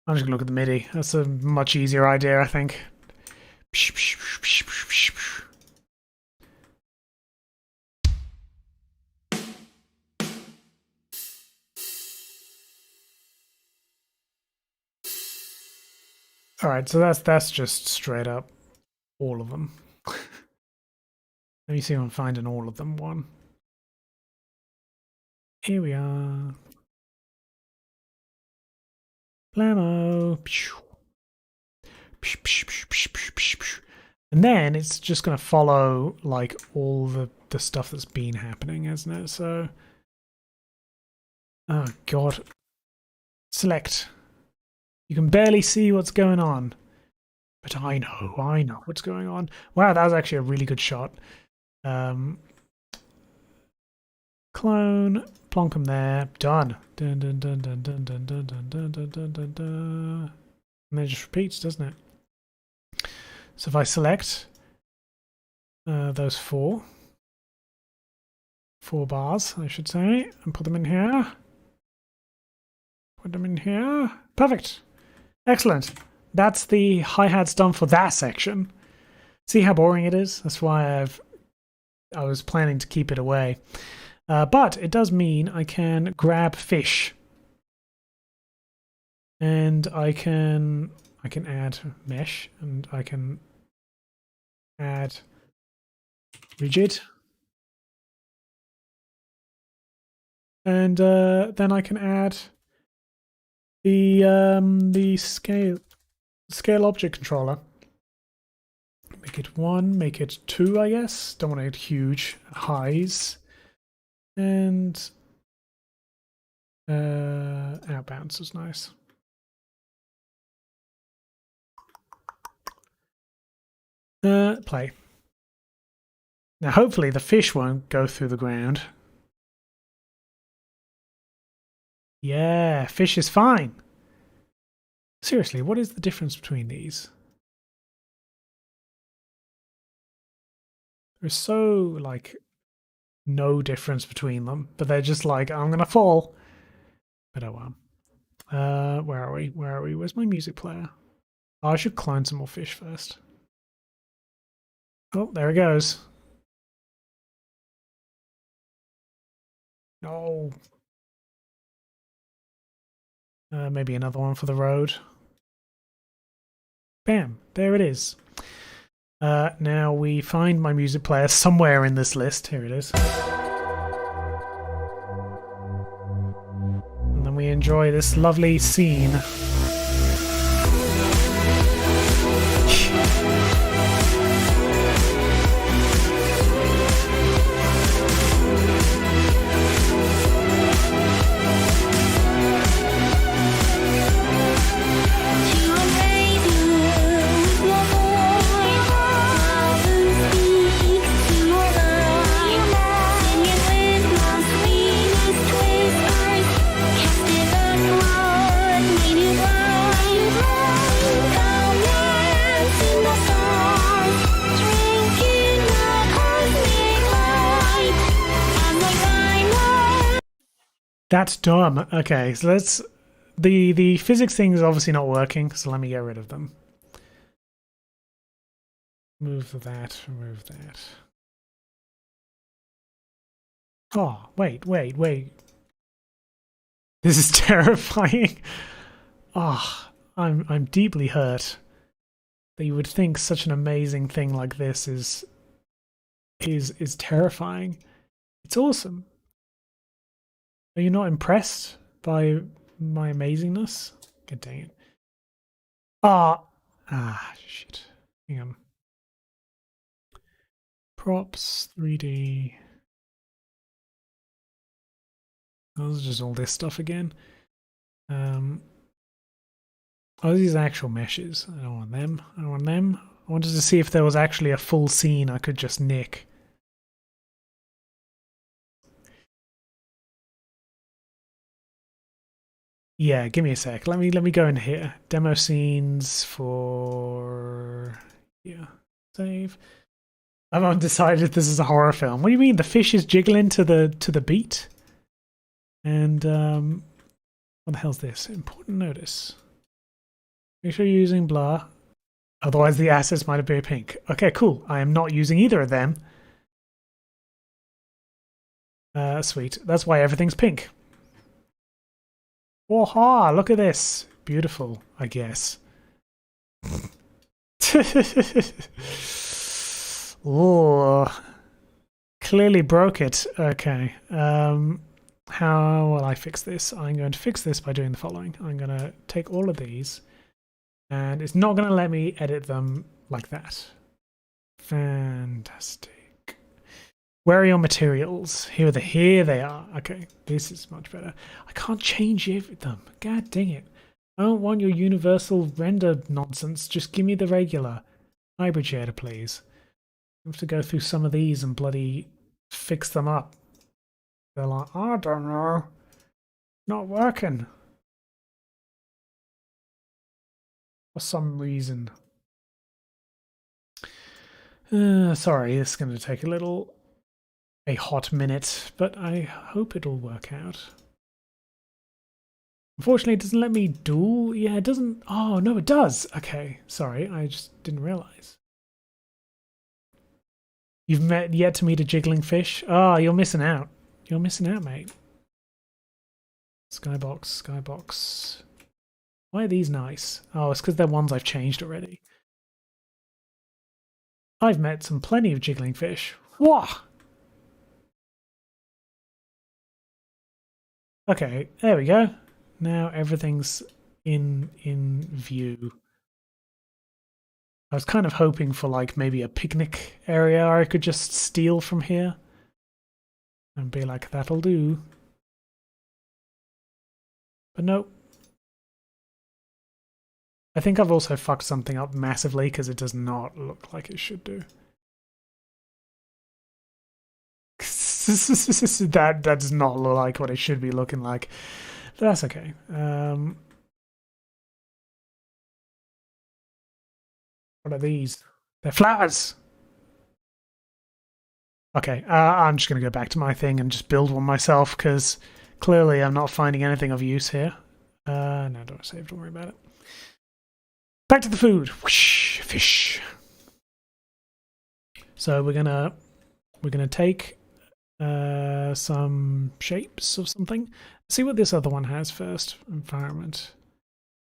Speaker 1: I'm just gonna look at the MIDI. That's a much easier idea, I think. All right, so that's just straight up all of them. Let me see if I'm finding all of them. One. Here we are. Blammo. And then it's just going to follow like all the stuff that's been happening, isn't it? So, oh god. Select. You can barely see what's going on. But I know what's going on. Wow, that was actually a really good shot. Clone, plonk them there, done. Dun, dun, dun, dun, dun, dun, dun, dun, dun, dun, dun, dun, dun. And then it just repeats, doesn't it? So if I select those four bars, I should say, and put them in here. Put them in here. Perfect. Excellent. That's the hi-hats done for that section. See how boring it is? That's why I was planning to keep it away. But it does mean I can grab fish. And I can add mesh, and I can add rigid. And then I can add the scale object controller. Make it 1, make it 2, I guess. Don't want to get huge highs. And outbounds is nice. Play. Now hopefully the fish won't go through the ground. Yeah, fish is fine. Seriously, what is the difference between these? There's so, like, no difference between them, but they're just like, I'm gonna fall. But oh well. Where are we? Where are we? Where's my music player? Oh, I should clone some more fish first. Oh, there it goes. No. Maybe another one for the road. Bam, there it is. Now we find my music player somewhere in this list. Here it is. And then we enjoy this lovely scene. That's dumb. Okay, so let's... The physics thing is obviously not working, so let me get rid of them. Move that, remove that. Oh, wait. This is terrifying. Oh, I'm deeply hurt that you would think such an amazing thing like this is terrifying. It's awesome. Are you not impressed by my amazingness? God dang it. Shit. Hang on. Props, 3D. Oh, this is just all this stuff again. Oh, these are actual meshes. I don't want them. I don't want them. I wanted to see if there was actually a full scene I could just nick. Yeah, give me a sec. Let me go in here. Demo scenes for save. I've undecided if this is a horror film. What do you mean? The fish is jiggling to the beat? And what the hell's this? Important notice. Make sure you're using blah. Otherwise the assets might appear pink. Okay, cool. I am not using either of them. Sweet. That's why everything's pink. Waha, look at this. Beautiful, I guess. Oh, clearly broke it. Okay. How will I fix this? I'm going to fix this by doing the following. I'm going to take all of these, and it's not going to let me edit them like that. Fantastic. Where are your materials? Here they are. Okay, this is much better. I can't change them. God dang it. I don't want your universal render nonsense. Just give me the regular hybrid shader, please. I have to go through some of these and bloody fix them up. They're like, I don't know. Not working. For some reason. Sorry, it's going to take a hot minute, but I hope it'll work out. Unfortunately, it doesn't let me duel. Yeah, it doesn't. Oh, no, it does. Okay, sorry. I just didn't realize. You've yet to meet a jiggling fish? Oh, you're missing out. You're missing out, mate. Skybox, skybox. Why are these nice? Oh, it's because they're ones I've changed already. I've met plenty of jiggling fish. Whoa! Okay, there we go. Now everything's in view. I was kind of hoping for like maybe a picnic area I could just steal from here. And be like, that'll do. But no. I think I've also fucked something up massively because it does not look like it should do. that does not look like what it should be looking like. But that's okay. What are these? They're flowers! Okay, I'm just going to go back to my thing and just build one myself because clearly I'm not finding anything of use here. No, don't save, don't worry about it. Back to the food. Whoosh, fish. So we're gonna take some shapes of something. Let's see what this other one has first. Environment.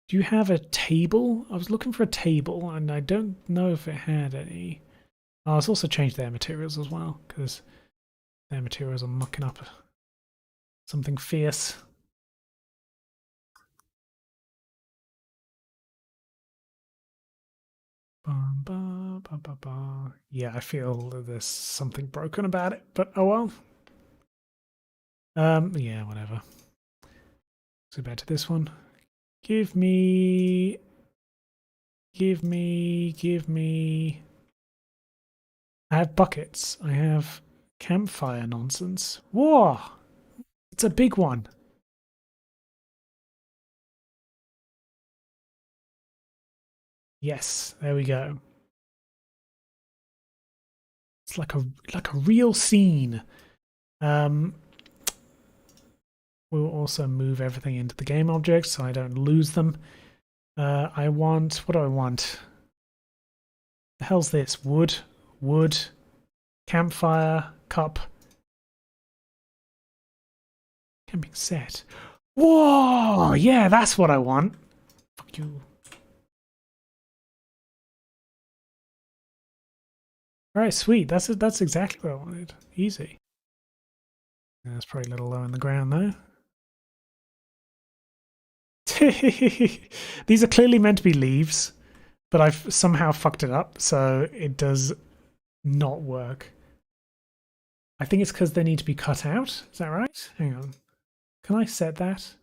Speaker 1: Do you have a table? I was looking for a table and I don't know if it had any. Oh, it's also changed their materials as well because their materials are mucking up something fierce. Yeah, I feel that there's something broken about it, but oh well. Yeah, whatever. Let's go back to this one. Give me. I have buckets. I have campfire nonsense. Whoa! It's a big one. Yes, there we go. It's like a real scene. We'll also move everything into the game object so I don't lose them. I want, what do I want? The hell's this? Wood, campfire, cup, camping set. Whoa! Yeah, that's what I want. Fuck you. All right, sweet. That's exactly what I wanted. Easy. That's probably a little low in the ground though. These are clearly meant to be leaves, but I've somehow fucked it up, so it does not work. I think it's because they need to be cut out. Is that right? Hang on. Can I set that?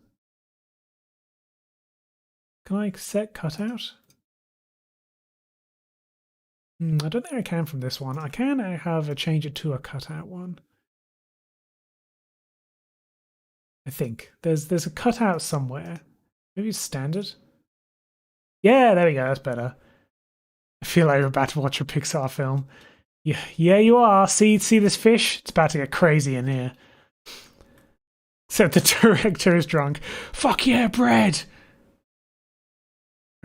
Speaker 1: Can I set cutout? I don't think I can from this one. I can have a change it to a cutout one. I think there's a cutout somewhere. Maybe it's standard. Yeah, there we go. That's better. I feel like we're about to watch a Pixar film. Yeah, you are. See this fish? It's about to get crazy in here. Except the director is drunk. Fuck yeah, bread!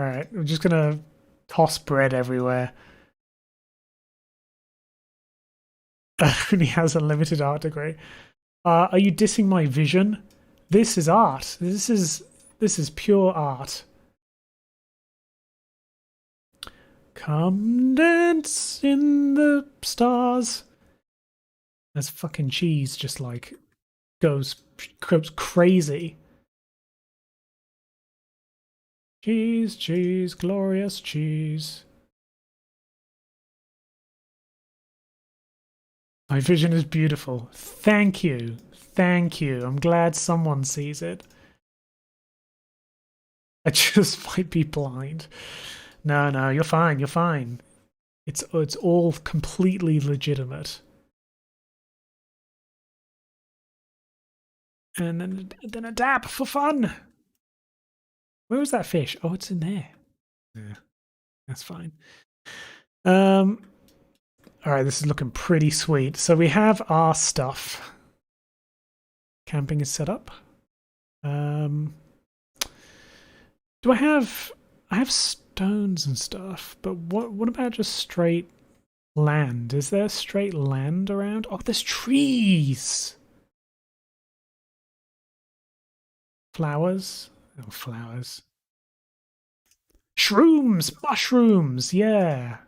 Speaker 1: Alright, we're just gonna toss bread everywhere. He has a limited art degree. Are you dissing my vision? This is art. This is pure art. Come dance in the stars. As fucking cheese just like goes crazy. Cheese, glorious cheese. My vision is beautiful. Thank you. Thank you. I'm glad someone sees it. I just might be blind. No, you're fine. You're fine. It's all completely legitimate. And then a dab for fun. Where was that fish? Oh, it's in there. Yeah, that's fine. All right, this is looking pretty sweet. So we have our stuff. Camping is set up. Do I have stones and stuff, but what about just straight land? Is there straight land around? Oh, there's trees. Flowers? Oh, flowers. Shrooms! Mushrooms! Yeah.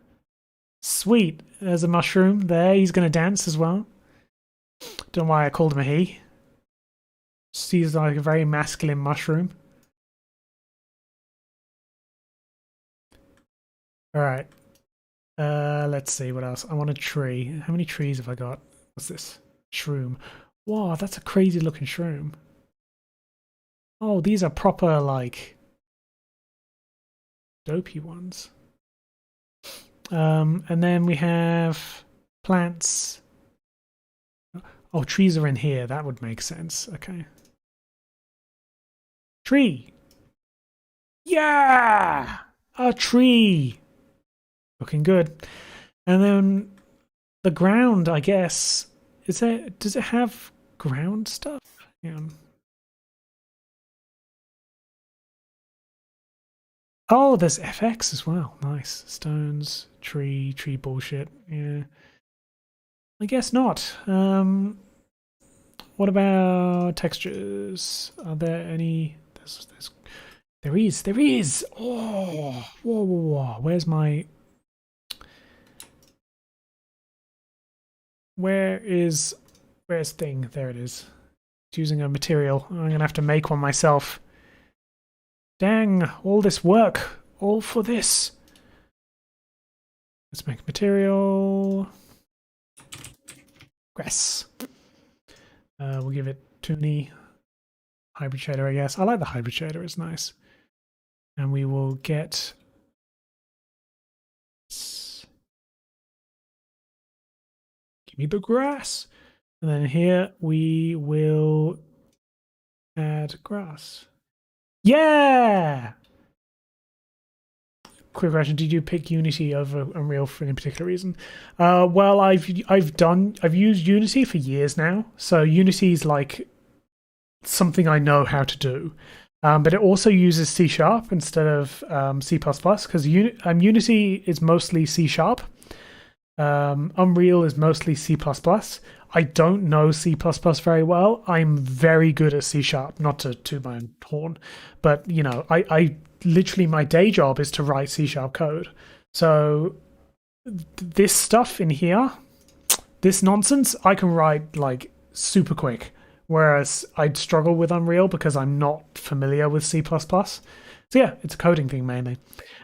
Speaker 1: Sweet. There's a mushroom there. He's going to dance as well. Don't know why I called him a he. Seems like a very masculine mushroom. Alright. Let's see what else. I want a tree. How many trees have I got? What's this? Shroom. Wow, that's a crazy looking shroom. Oh, these are proper, like, dopey ones. And then we have plants. Oh, trees are in here. That would make sense. Okay. Tree. Yeah! A tree. Looking good. And then the ground, I guess. Does it have ground stuff? Hang on. Oh, there's FX as well. Nice. Stones, tree bullshit. Yeah. I guess not. What about textures? Are there any? There is. Oh, whoa. Where's thing? There it is. It's using a material. I'm gonna have to make one myself. Dang, all this work, all for this. Let's make material. Grass. We'll give it Toonie. Hybrid shader, I guess. I like the hybrid shader, it's nice. And we will get... Give me the grass. And then here we will add grass. Yeah! Quick question: did you pick Unity over Unreal for any particular reason? Well, I've used Unity for years now, so Unity is like something I know how to do. But it also uses C# instead of C++ because Unity is mostly C#. Unreal is mostly C++. I don't know C++ very well. I'm very good at C#, not to toot my own horn, but you know, I literally my day job is to write C# code. So this stuff in here, this nonsense, I can write like super quick. Whereas I'd struggle with Unreal because I'm not familiar with C++. So yeah, it's a coding thing mainly.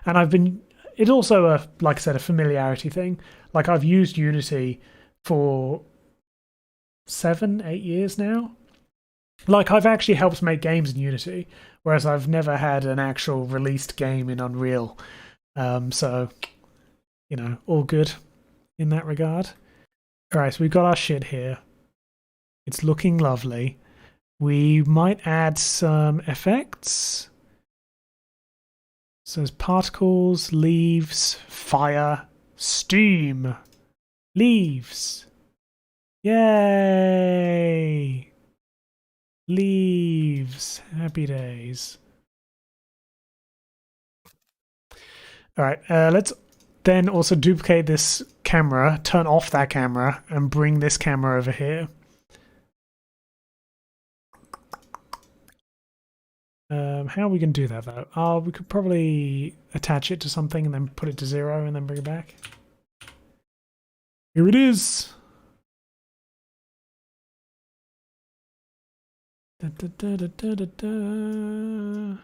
Speaker 1: And it's also like I said, a familiarity thing. Like I've used Unity for 7, 8 years now. Like I've actually helped make games in Unity, whereas I've never had an actual released game in Unreal. So, you know, all good in that regard. All right, so we've got our shit here. It's looking lovely. We might add some effects. So there's particles, leaves, fire, steam, leaves. Yay! Leaves. Happy days. All right, let's then also duplicate this camera, turn off that camera, and bring this camera over here. How are we going to do that, though? We could probably attach it to something and then put it to 0 and then bring it back. Here it is! Da, da, da, da, da, da, da.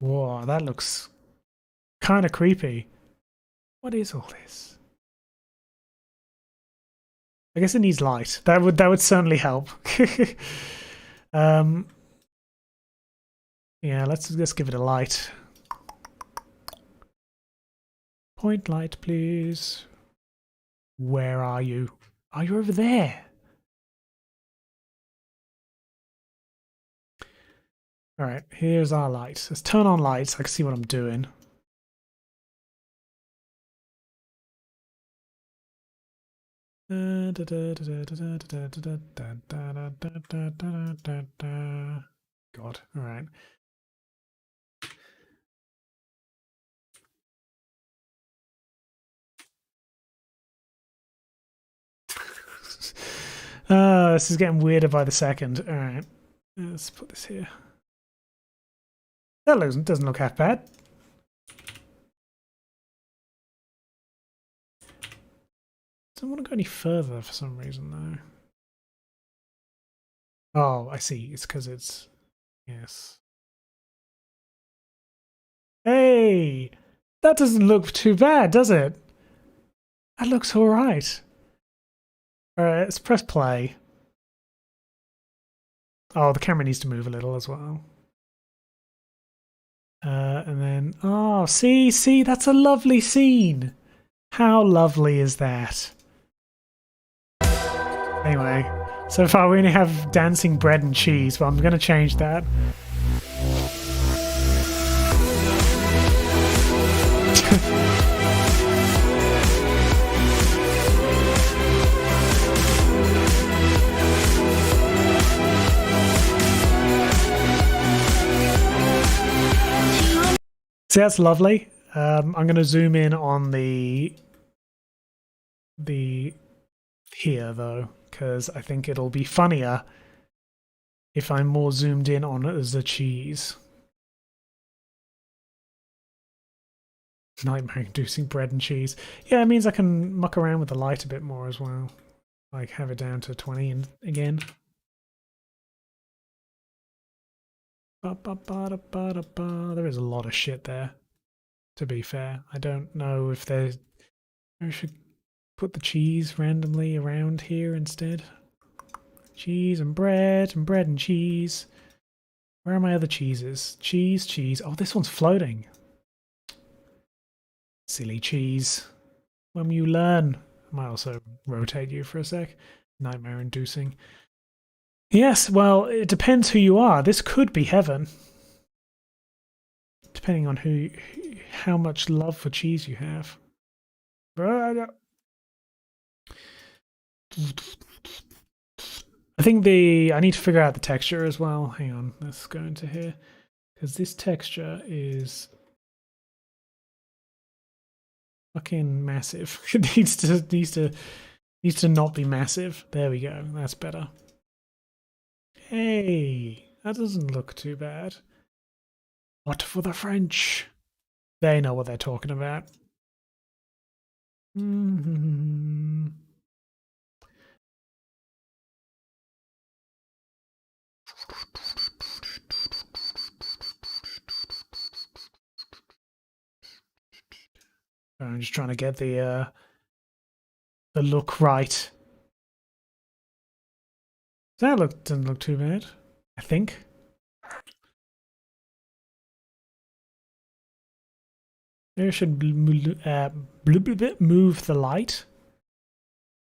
Speaker 1: Whoa, that looks kind of creepy. What is all this? I guess it needs light. That would certainly help. Yeah, let's give it a light. Point light, please. Where are you? Are you over there? All right, here's our light. Let's turn on lights. I can see what I'm doing. God. All right. This is getting weirder by the second. All right. Let's put this here. That doesn't look half bad. Don't want to go any further for some reason, though. Oh, I see. It's because it's... Yes. Hey! That doesn't look too bad, does it? That looks alright. Alright, let's press play. Oh, the camera needs to move a little as well. And then... Oh, see, that's a lovely scene! How lovely is that? Anyway, so far we only have dancing bread and cheese, but I'm going to change that. See, that's lovely. I'm going to zoom in on the here though, because I think it'll be funnier if I'm more zoomed in on it as the cheese. Nightmare-inducing bread and cheese. Yeah, it means I can muck around with the light a bit more as well. Like have it down to 20 and again. There is a lot of shit there, to be fair. I don't know if there's... I should put the cheese randomly around here instead. Cheese and bread and cheese. Where are my other cheeses? Cheese. Oh, this one's floating. Silly cheese. When will you learn? I might also rotate you for a sec. Nightmare inducing. Yes, well, it depends who you are. This could be heaven. Depending on how much love for cheese you have. I think I need to figure out the texture as well. Hang on, let's go into here. Because this texture is fucking massive. It needs to not be massive. There we go. That's better. Hey, that doesn't look too bad. What for the French? They know what they're talking about. I'm just trying to get the look right. That doesn't look too bad, I think. Maybe I should move the light.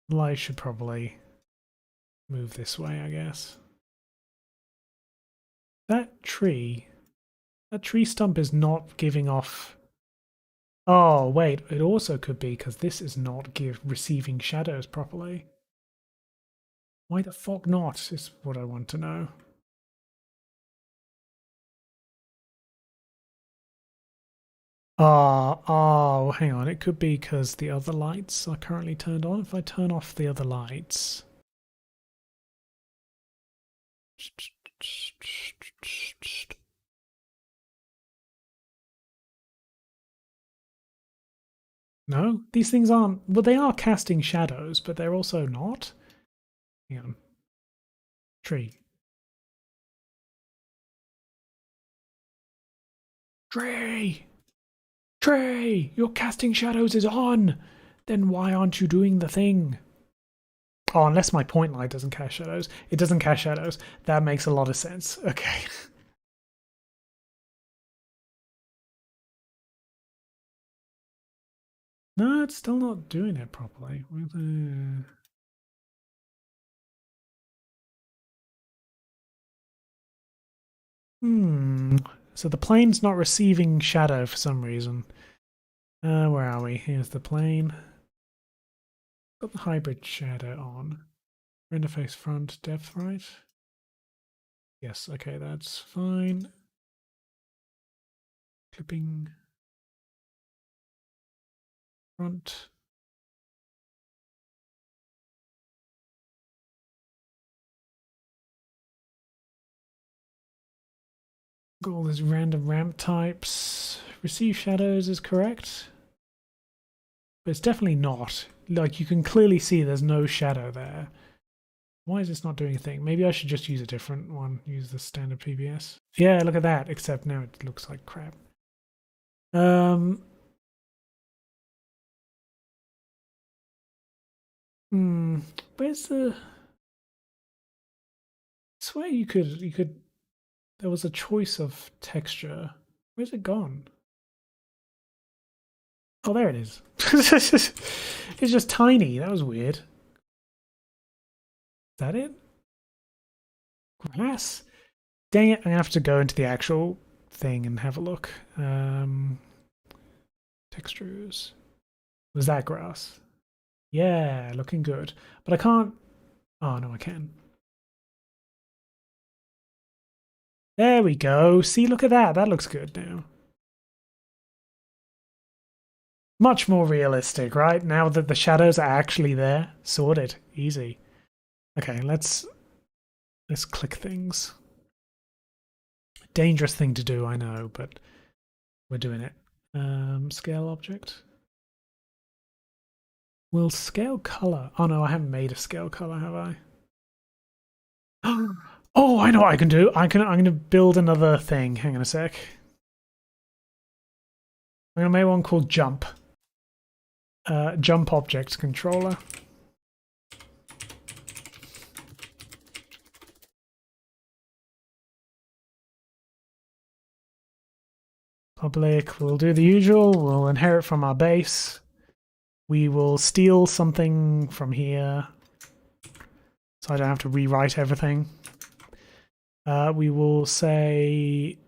Speaker 1: The light should probably move this way, I guess. That tree stump is not giving off... Oh, wait, it also could be because this is not receiving shadows properly. Why the fuck not, is what I want to know. Oh, hang on. It could be because the other lights are currently turned on. If I turn off the other lights... No, these things aren't... Well, they are casting shadows, but they're also not. Hang on. Tree. Trey, your casting shadows is on. Then why aren't you doing the thing? Oh, unless my point light doesn't cast shadows. It doesn't cast shadows. That makes a lot of sense. Okay. No, it's still not doing it properly. So the plane's not receiving shadow for some reason. Where are we? Here's the plane. Got the hybrid shadow on. Render face front depth right. Yes, okay, that's fine. Clipping front. Got all these random ramp types. Receive shadows is correct. But it's definitely not. Like, you can clearly see there's no shadow there. Why is this not doing a thing? Maybe I should just use a different one. Use the standard PBS. Yeah, look at that. Except now it looks like crap. Where's the... I swear you could... There was a choice of texture. Where's it gone? Oh, there it is. It's just tiny. That was weird. Is that it? Grass? Dang it, I'm gonna have to go into the actual thing and have a look. Textures. Was that grass? Yeah, looking good. But I can't... Oh, no, I can. There we go. See, look at that. That looks good now. Much more realistic, right? Now that the shadows are actually there. Sorted. Easy. Okay, let's click things. Dangerous thing to do, I know, but we're doing it. Scale object. Will scale color. Oh no, I haven't made a scale color, have I? Oh, I know what I can do. I'm gonna build another thing. Hang on a sec. I'm gonna make one called jump. Jump object controller. Public, we'll do the usual. We'll inherit from our base. We will steal something from here, so I don't have to rewrite everything. We will say...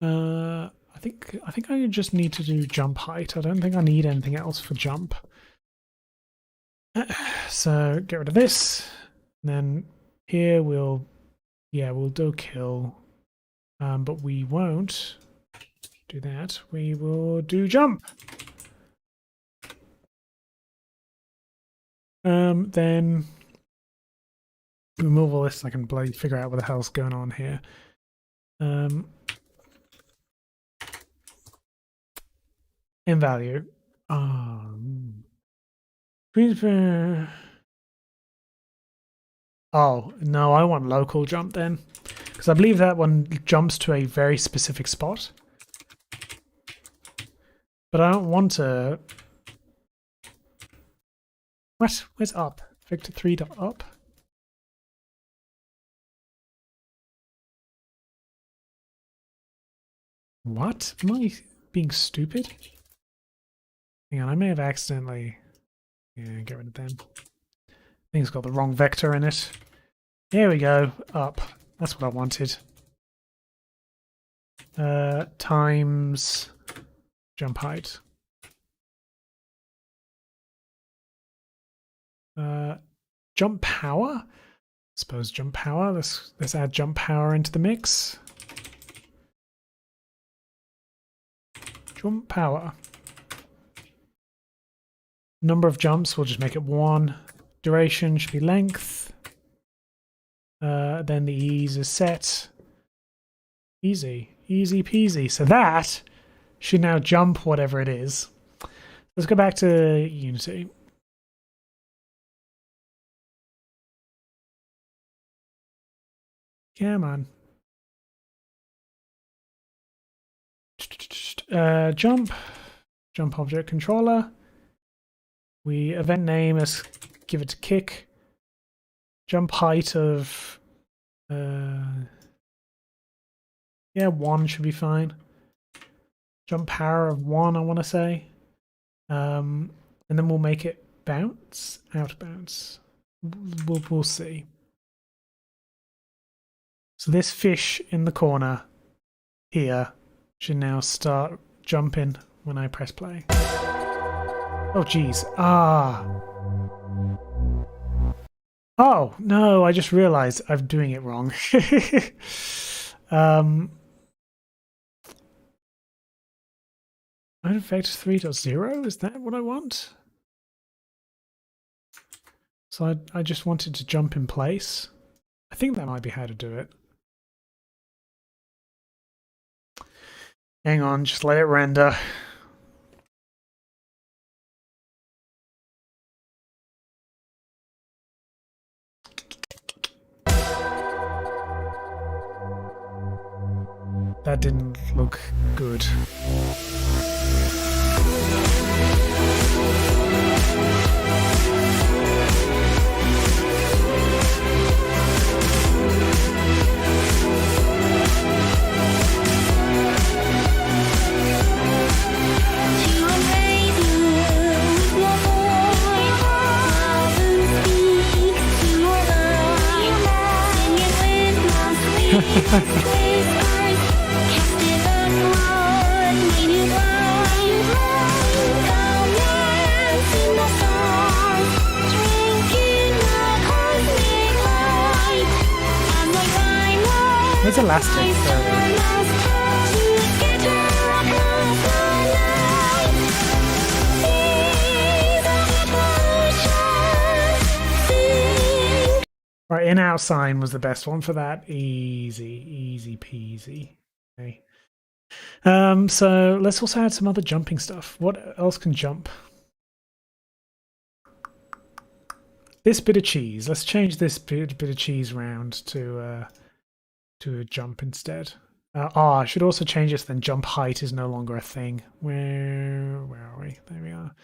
Speaker 1: I think I just need to do jump height. I don't think I need anything else for jump. So get rid of this. And then here we'll do kill. But we won't do that. We will do jump. Then remove all this. I can bloody figure out what the hell's going on here. In value. Oh, no, I want local jump then. Because I believe that one jumps to a very specific spot. But I don't want to... What? Where's up? Vector 3 dot up? What? Am I being stupid? Hang on, I may have accidentally... Yeah, get rid of them. I think it's got the wrong vector in it. Here we go. Up. That's what I wanted. Times jump height. Jump power? I suppose jump power. Let's add jump power into the mix. Jump power. Number of jumps, we'll just make it 1. Duration should be length. Then the ease is set. Easy. Easy peasy. So that should now jump whatever it is. Let's go back to Unity. Come on. Jump. Jump object controller. We event name, let's give it to kick. Jump height of... yeah, 1 should be fine. Jump power of 1, I want to say. And then we'll make it bounce, out of bounce. We'll see. So this fish in the corner here should now start jumping when I press play. Oh, geez. Ah. Oh, no, I just realized I'm doing it wrong. Vector 3.0, is that what I want? So I just wanted to jump in place. I think that might be how to do it. Hang on, just let it render. That didn't look good. It's elastic. Right, in-out sign was the best one for that. Easy peasy. Okay. So let's also add some other jumping stuff. What else can jump? This bit of cheese. Let's change this bit of cheese round to a jump instead. I should also change this. Then jump height is no longer a thing. Where are we? There we are.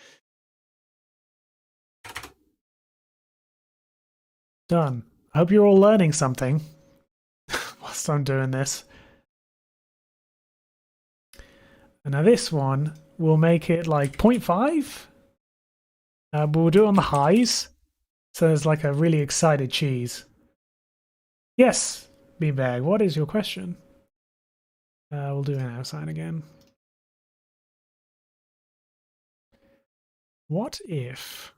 Speaker 1: Done. I hope you're all learning something whilst I'm doing this. And now this one, we'll make it like 0.5. But we'll do it on the highs. So there's like a really excited cheese. Yes, Beanbag, what is your question? We'll do an out sign again. What if...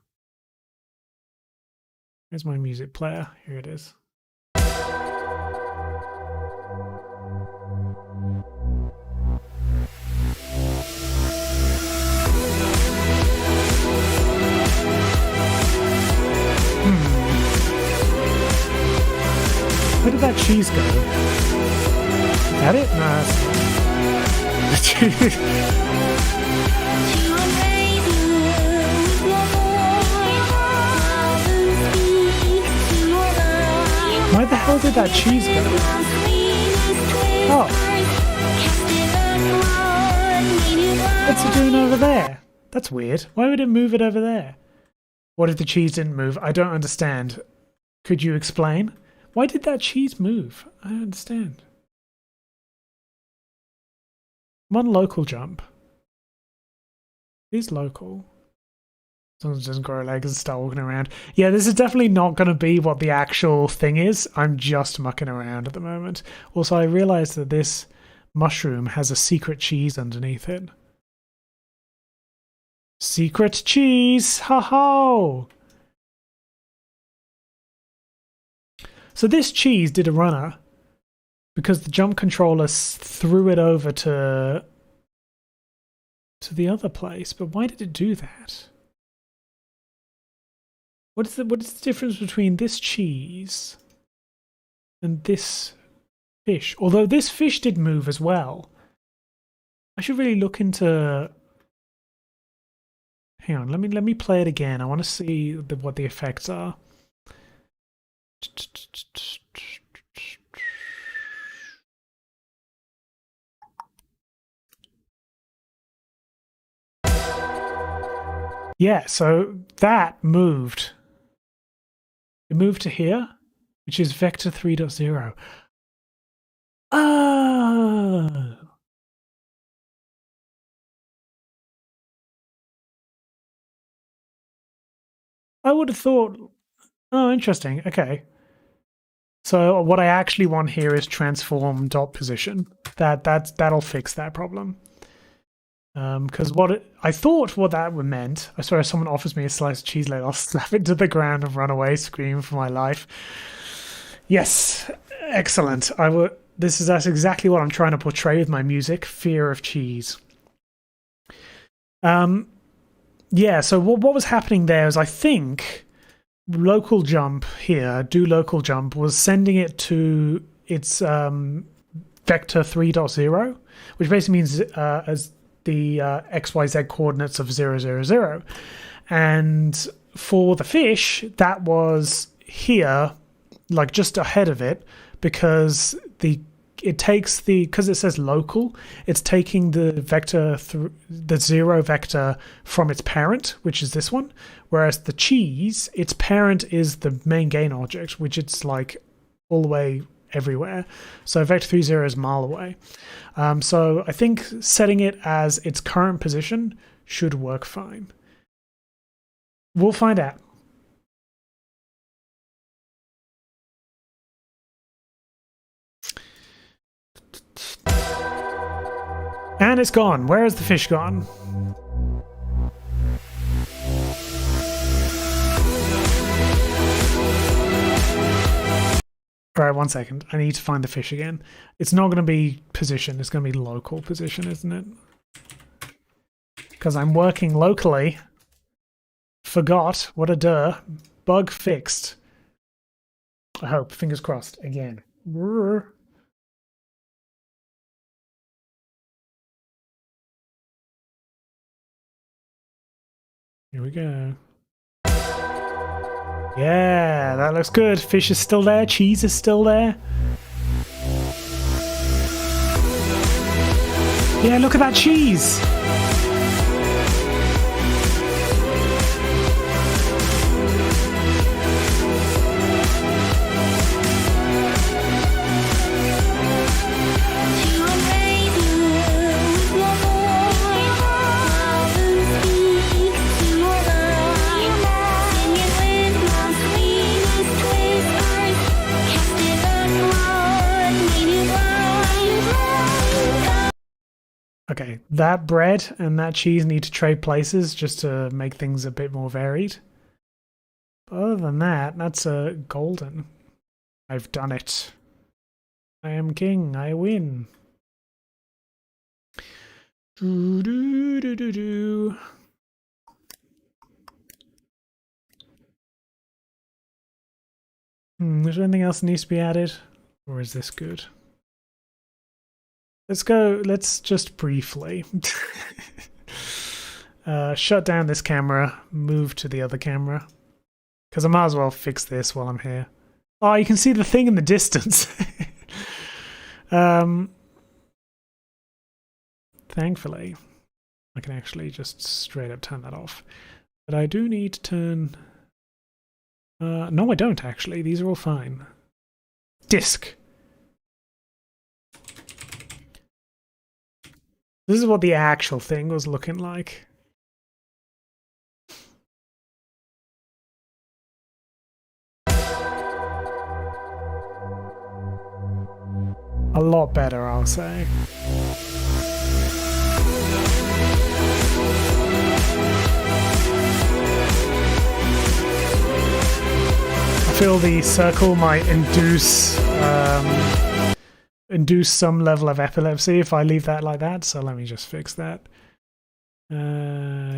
Speaker 1: Where's my music player? Here it is. Where did that cheese go? Is that it? No, Where the hell did that cheese go? Oh. What's it doing over there? That's weird. Why would it move it over there? What if the cheese didn't move? I don't understand. Could you explain? Why did that cheese move? I don't understand. One local jump. It is local. As long as it doesn't grow legs and start walking around. Yeah, this is definitely not going to be what the actual thing is. I'm just mucking around at the moment. Also, I realized that this mushroom has a secret cheese underneath it. Secret cheese! Ha-ho! So this cheese did a runner because the jump controller threw it over to the other place. But why did it do that? What is the difference between this cheese and this fish? Although this fish did move as well. I should really look into... Hang on, let me play it again. I want to see what the effects are. Yeah, so that moved. It moved to here, which is vector 3.0. Oh! I would have thought... Oh, interesting. Okay. So what I actually want here is transform dot position. That'll fix that problem. Because I thought what that meant. I swear, if someone offers me a slice of cheese, I'll slap it to the ground and run away, screaming for my life. Yes, excellent. That's exactly what I'm trying to portray with my music: fear of cheese. Yeah. So what was happening there is, I think, local jump here, do local jump, was sending it to its vector 3.0, which basically means as the XYZ coordinates of 0, 0, 0. And for the fish, that was here, like just ahead of it, because because it says local, it's taking the vector the 0 vector from its parent, which is this one, whereas the cheese, its parent is the main gain object, which it's like all the way everywhere. So vector 30 is a mile away. So I think setting it as its current position should work fine. We'll find out. And it's gone. Where is the fish gone? All right, 1 second. I need to find the fish again. It's not going to be position. It's going to be local position, isn't it? Because I'm working locally. Forgot. What a duh. Bug fixed. I hope. Fingers crossed. Again. Here we go. Yeah, that looks good. Fish is still there. Cheese is still there. Yeah, look at that cheese. Okay, that bread and that cheese need to trade places just to make things a bit more varied. But other than that, that's golden. I've done it. I am king. I win. Do, do, do, do, do. Is there anything else that needs to be added? Or is this good? Let's just briefly shut down this camera, move to the other camera, because I might as well fix this while I'm here. Oh, you can see the thing in the distance. Thankfully, I can actually just straight up turn that off. But I do need to turn... no, I don't actually. These are all fine. Disk. This is what the actual thing was looking like. A lot better, I'll say. I feel the circle might induce some level of epilepsy if I leave that like that, so let me just fix that.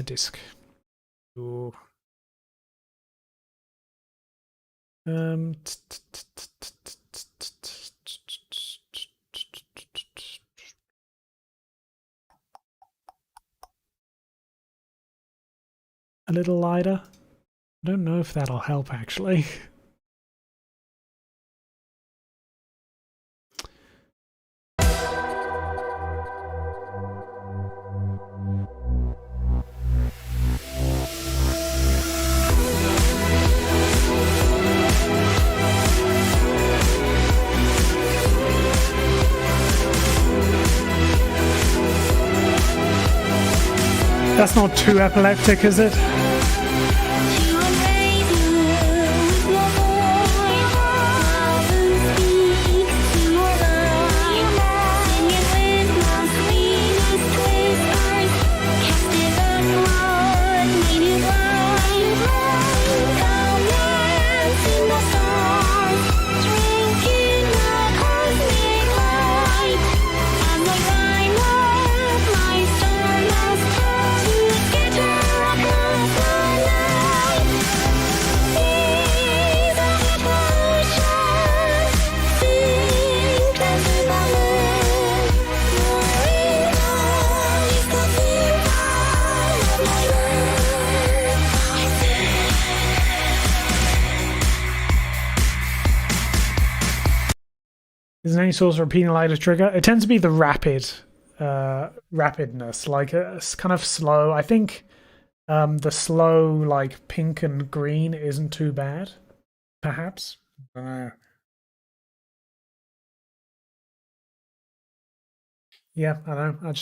Speaker 1: Disk. Ooh. A little lighter. I don't know if that'll help actually. That's not too epileptic, is it? Is there any source of penalizer trigger? It tends to be the rapidness, like it's kind of slow. I think the slow, like pink and green, isn't too bad. Perhaps. I don't know. Yeah, I don't know. I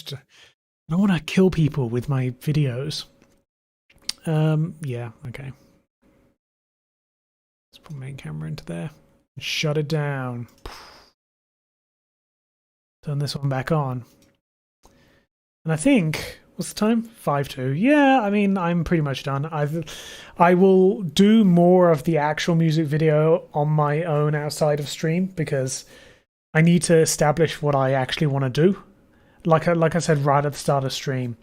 Speaker 1: don't want to kill people with my videos. Yeah, okay. Let's put main camera into there. Shut it down. Turn this one back on. And I think, what's the time? 5:02. Yeah, I mean, I'm pretty much done. I will do more of the actual music video on my own outside of stream because I need to establish what I actually want to do. Like I said right at the start of stream,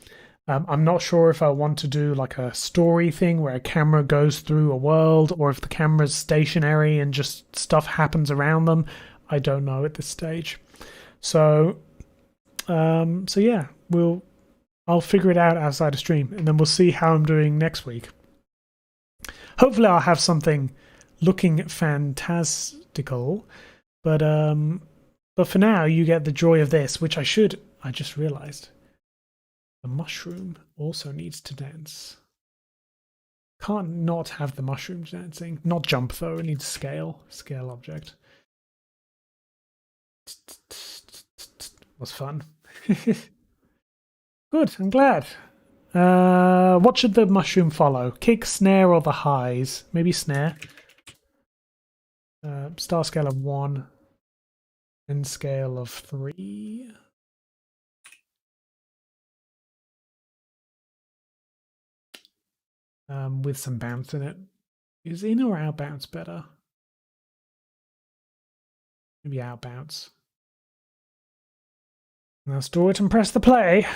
Speaker 1: I'm not sure if I want to do like a story thing where a camera goes through a world or if the camera's stationary and just stuff happens around them. I don't know at this stage. So yeah, I'll figure it out outside of stream and then we'll see how I'm doing next week. Hopefully I'll have something looking fantastical, but for now you get the joy of this, which I just realized. The mushroom also needs to dance. Can't not have the mushroom dancing. Not jump though, it needs scale object. Was fun. Good, I'm glad. What should the mushroom follow? Kick, snare, or the highs? Maybe snare. Star scale of 1. End scale of 3. With some bounce in it. Is in or out bounce better? Maybe out bounce. Now store it and press the play.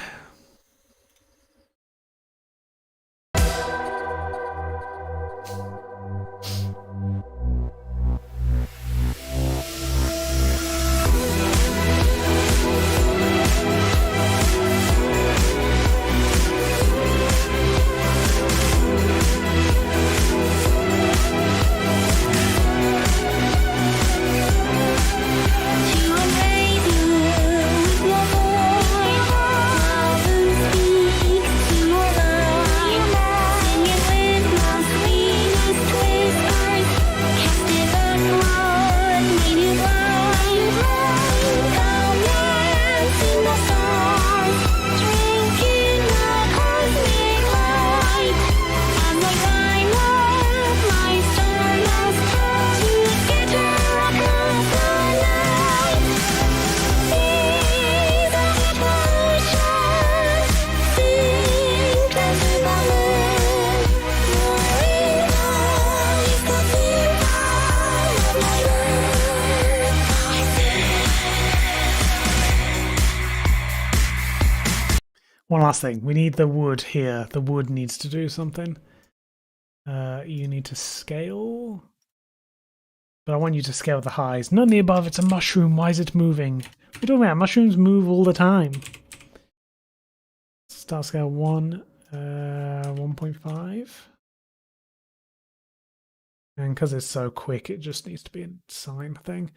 Speaker 1: One last thing. We need the wood here. The wood needs to do something. You need to scale. But I want you to scale the highs. None of the above. It's a mushroom. Why is it moving? What are you talking about? Mushrooms move all the time. Start scale 1. 1.5. And because it's so quick, it just needs to be a sine thing.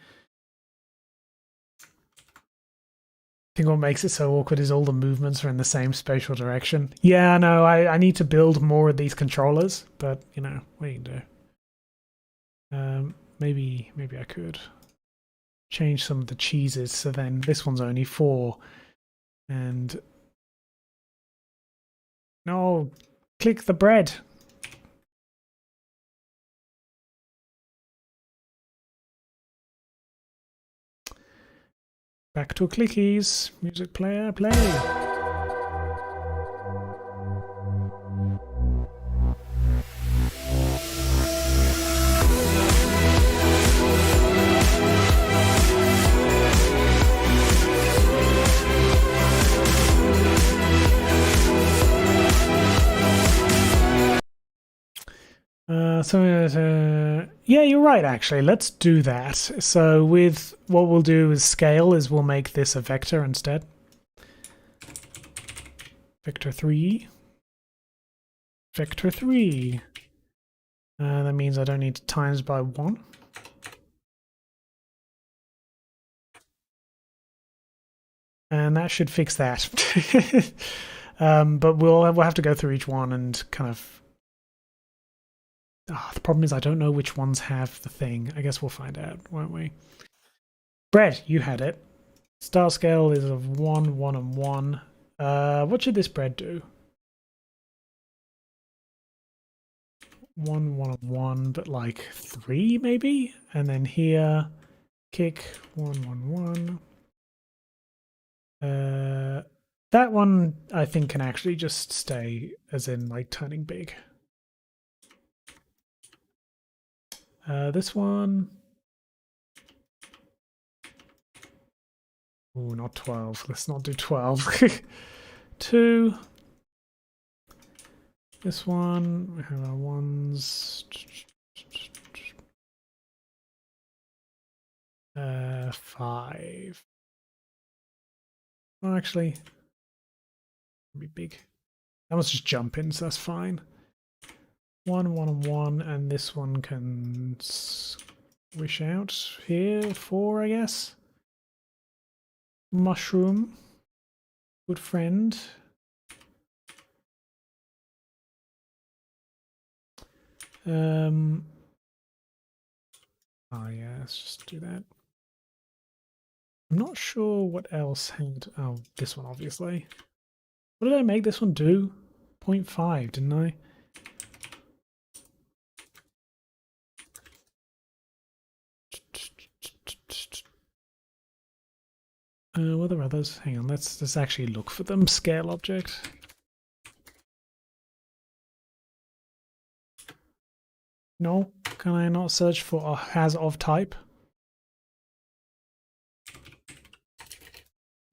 Speaker 1: I think what makes it so awkward is all the movements are in the same spatial direction. Yeah, no, I need to build more of these controllers, but you know, what you can do. Maybe I could change some of the cheeses so then this one's only 4. And no, click the bread. Back to clickies. Music player, play. Yeah, you're right, actually. Let's do that. So with what we'll do is scale is we'll make this a vector instead. Vector 3. Vector 3. That means I don't need to times by 1. And that should fix that. But we'll have to go through each one and kind of... the problem is I don't know which ones have the thing. I guess we'll find out, won't we? Bread, you had it. Star scale is of 1, 1, and 1. What should this bread do? 1, 1, and 1, but like 3 maybe? And then here, kick, 1, 1, 1. That one I think can actually just stay, as in like turning big. This one... Oh, not 12. Let's not do 12. 2. This one, we have our ones. 5. Oh, actually, be big. That one's just jumping, so that's fine. 1, 1, and 1, and this one can swish out here. 4, I guess. Mushroom, good friend. Oh yeah, let's just do that. I'm not sure what else had... Oh, this one, obviously. What did I make this one do? 0.5, didn't I? What are the others? Hang on, let's actually look for them. Scale object. No, can I not search for a has of type?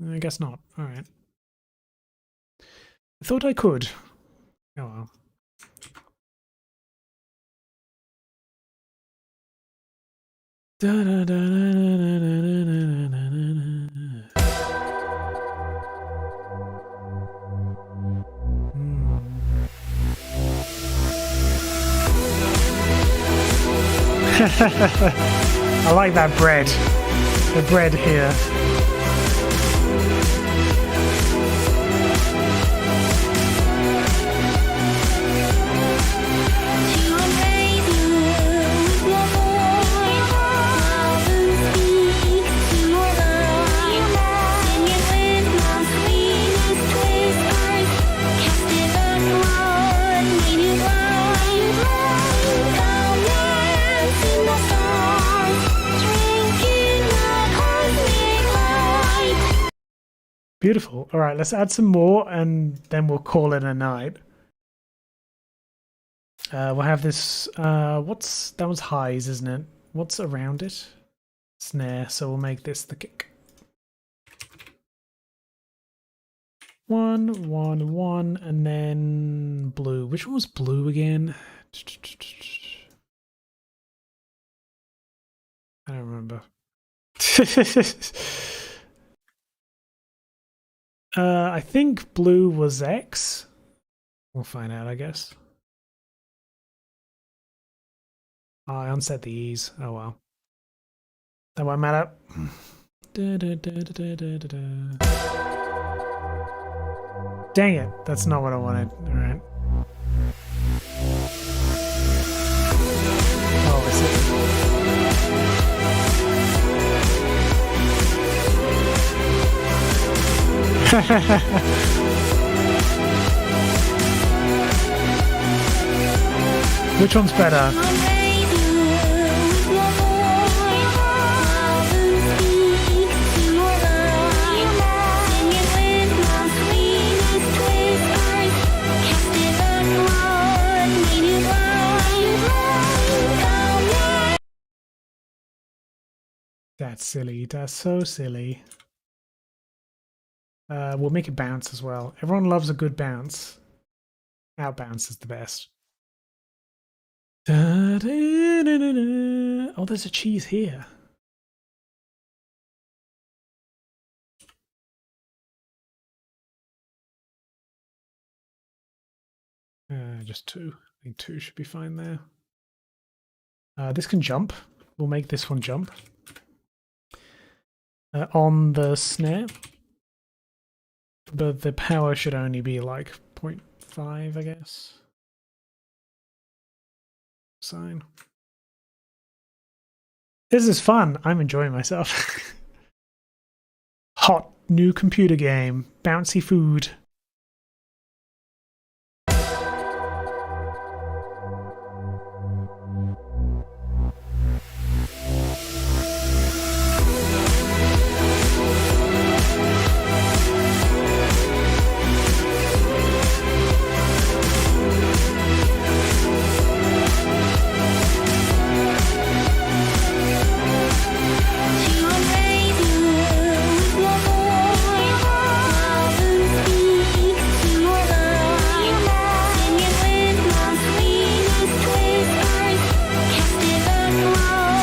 Speaker 1: I guess not. All right. I thought I could. Oh well. Da, da, da, da, da, da, da, da, I like that bread. The bread here. Beautiful. All right, let's add some more and then we'll call it a night. We'll have this, that was highs, isn't it? What's around it? Snare, so we'll make this the kick. 1, 1, 1, and then blue. Which one was blue again? I don't remember. I think blue was X. We'll find out, I guess. Oh, I unset the E's. Oh well. That won't matter. Dang it, that's not what I wanted. Alright. Oh, I see. Which one's better? That's silly. That's so silly. We'll make it bounce as well. Everyone loves a good bounce. Out bounce is the best. Da, da, da, da, da. Oh, there's a cheese here. Just 2. I think 2 should be fine there. This can jump. We'll make this one jump. On the snare. But the power should only be like 0.5, I guess. Sign. This is fun. I'm enjoying myself. Hot new computer game. Bouncy food.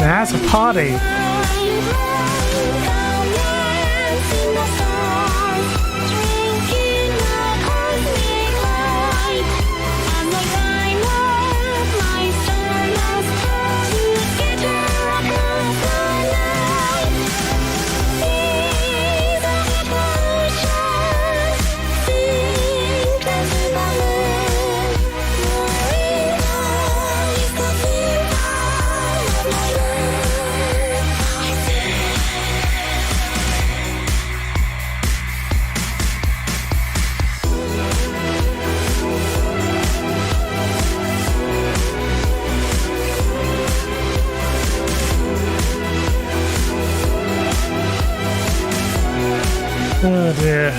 Speaker 1: That's a party. Oh dear.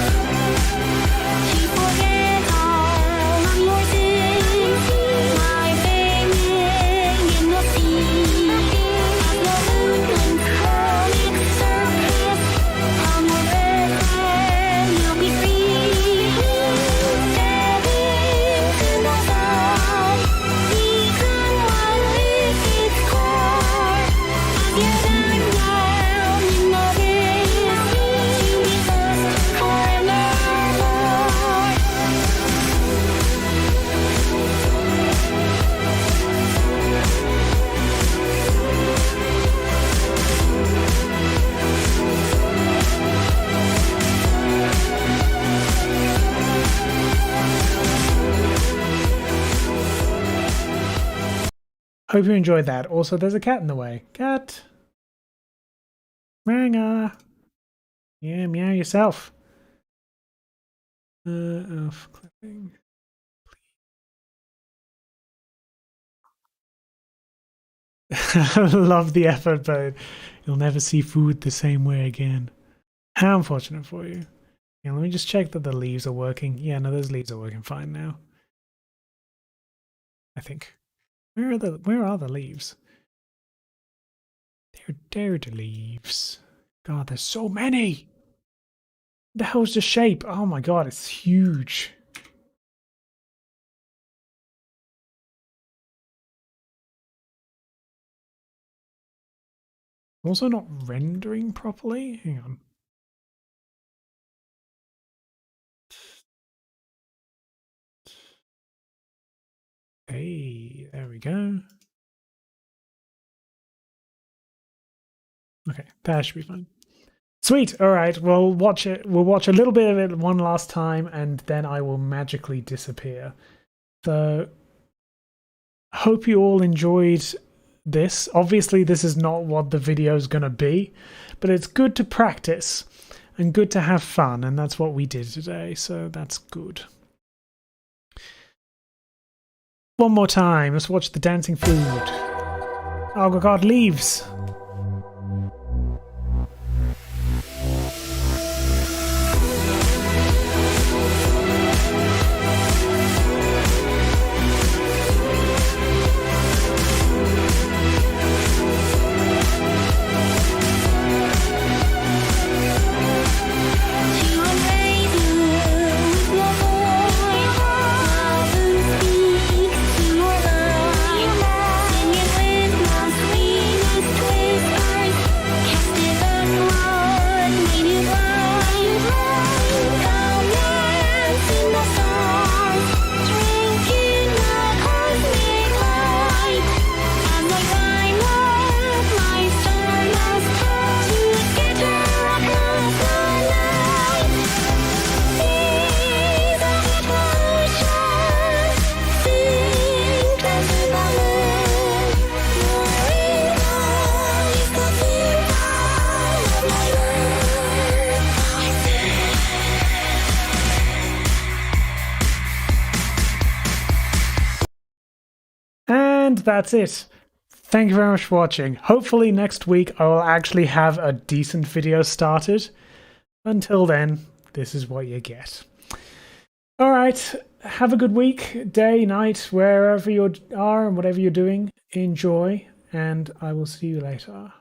Speaker 1: Hope you enjoyed that. Also, there's a cat in the way. Cat. Ranga. Yeah, meow yourself. Off clipping. I love the effort, but you'll never see food the same way again. How unfortunate for you. Yeah, let me just check that the leaves are working. Yeah, no, those leaves are working fine now. I think. Where are the leaves? They're the leaves. God, there's so many. What the hell's the shape? Oh my god, it's huge. Also not rendering properly. Hang on. Hey, there we go. Okay, that should be fine. Sweet. All right, we'll watch it. We'll watch a little bit of it one last time, and then I will magically disappear. So, hope you all enjoyed this. Obviously, this is not what the video is going to be, but it's good to practice and good to have fun, and that's what we did today. So that's good. One more time. Let's watch the dancing food. Oh god, leaves. And that's it. Thank you very much for watching. Hopefully next week I will actually have a decent video started. Until then, this is what you get. Alright, have a good week, day, night, wherever you are and whatever you're doing. Enjoy, and I will see you later.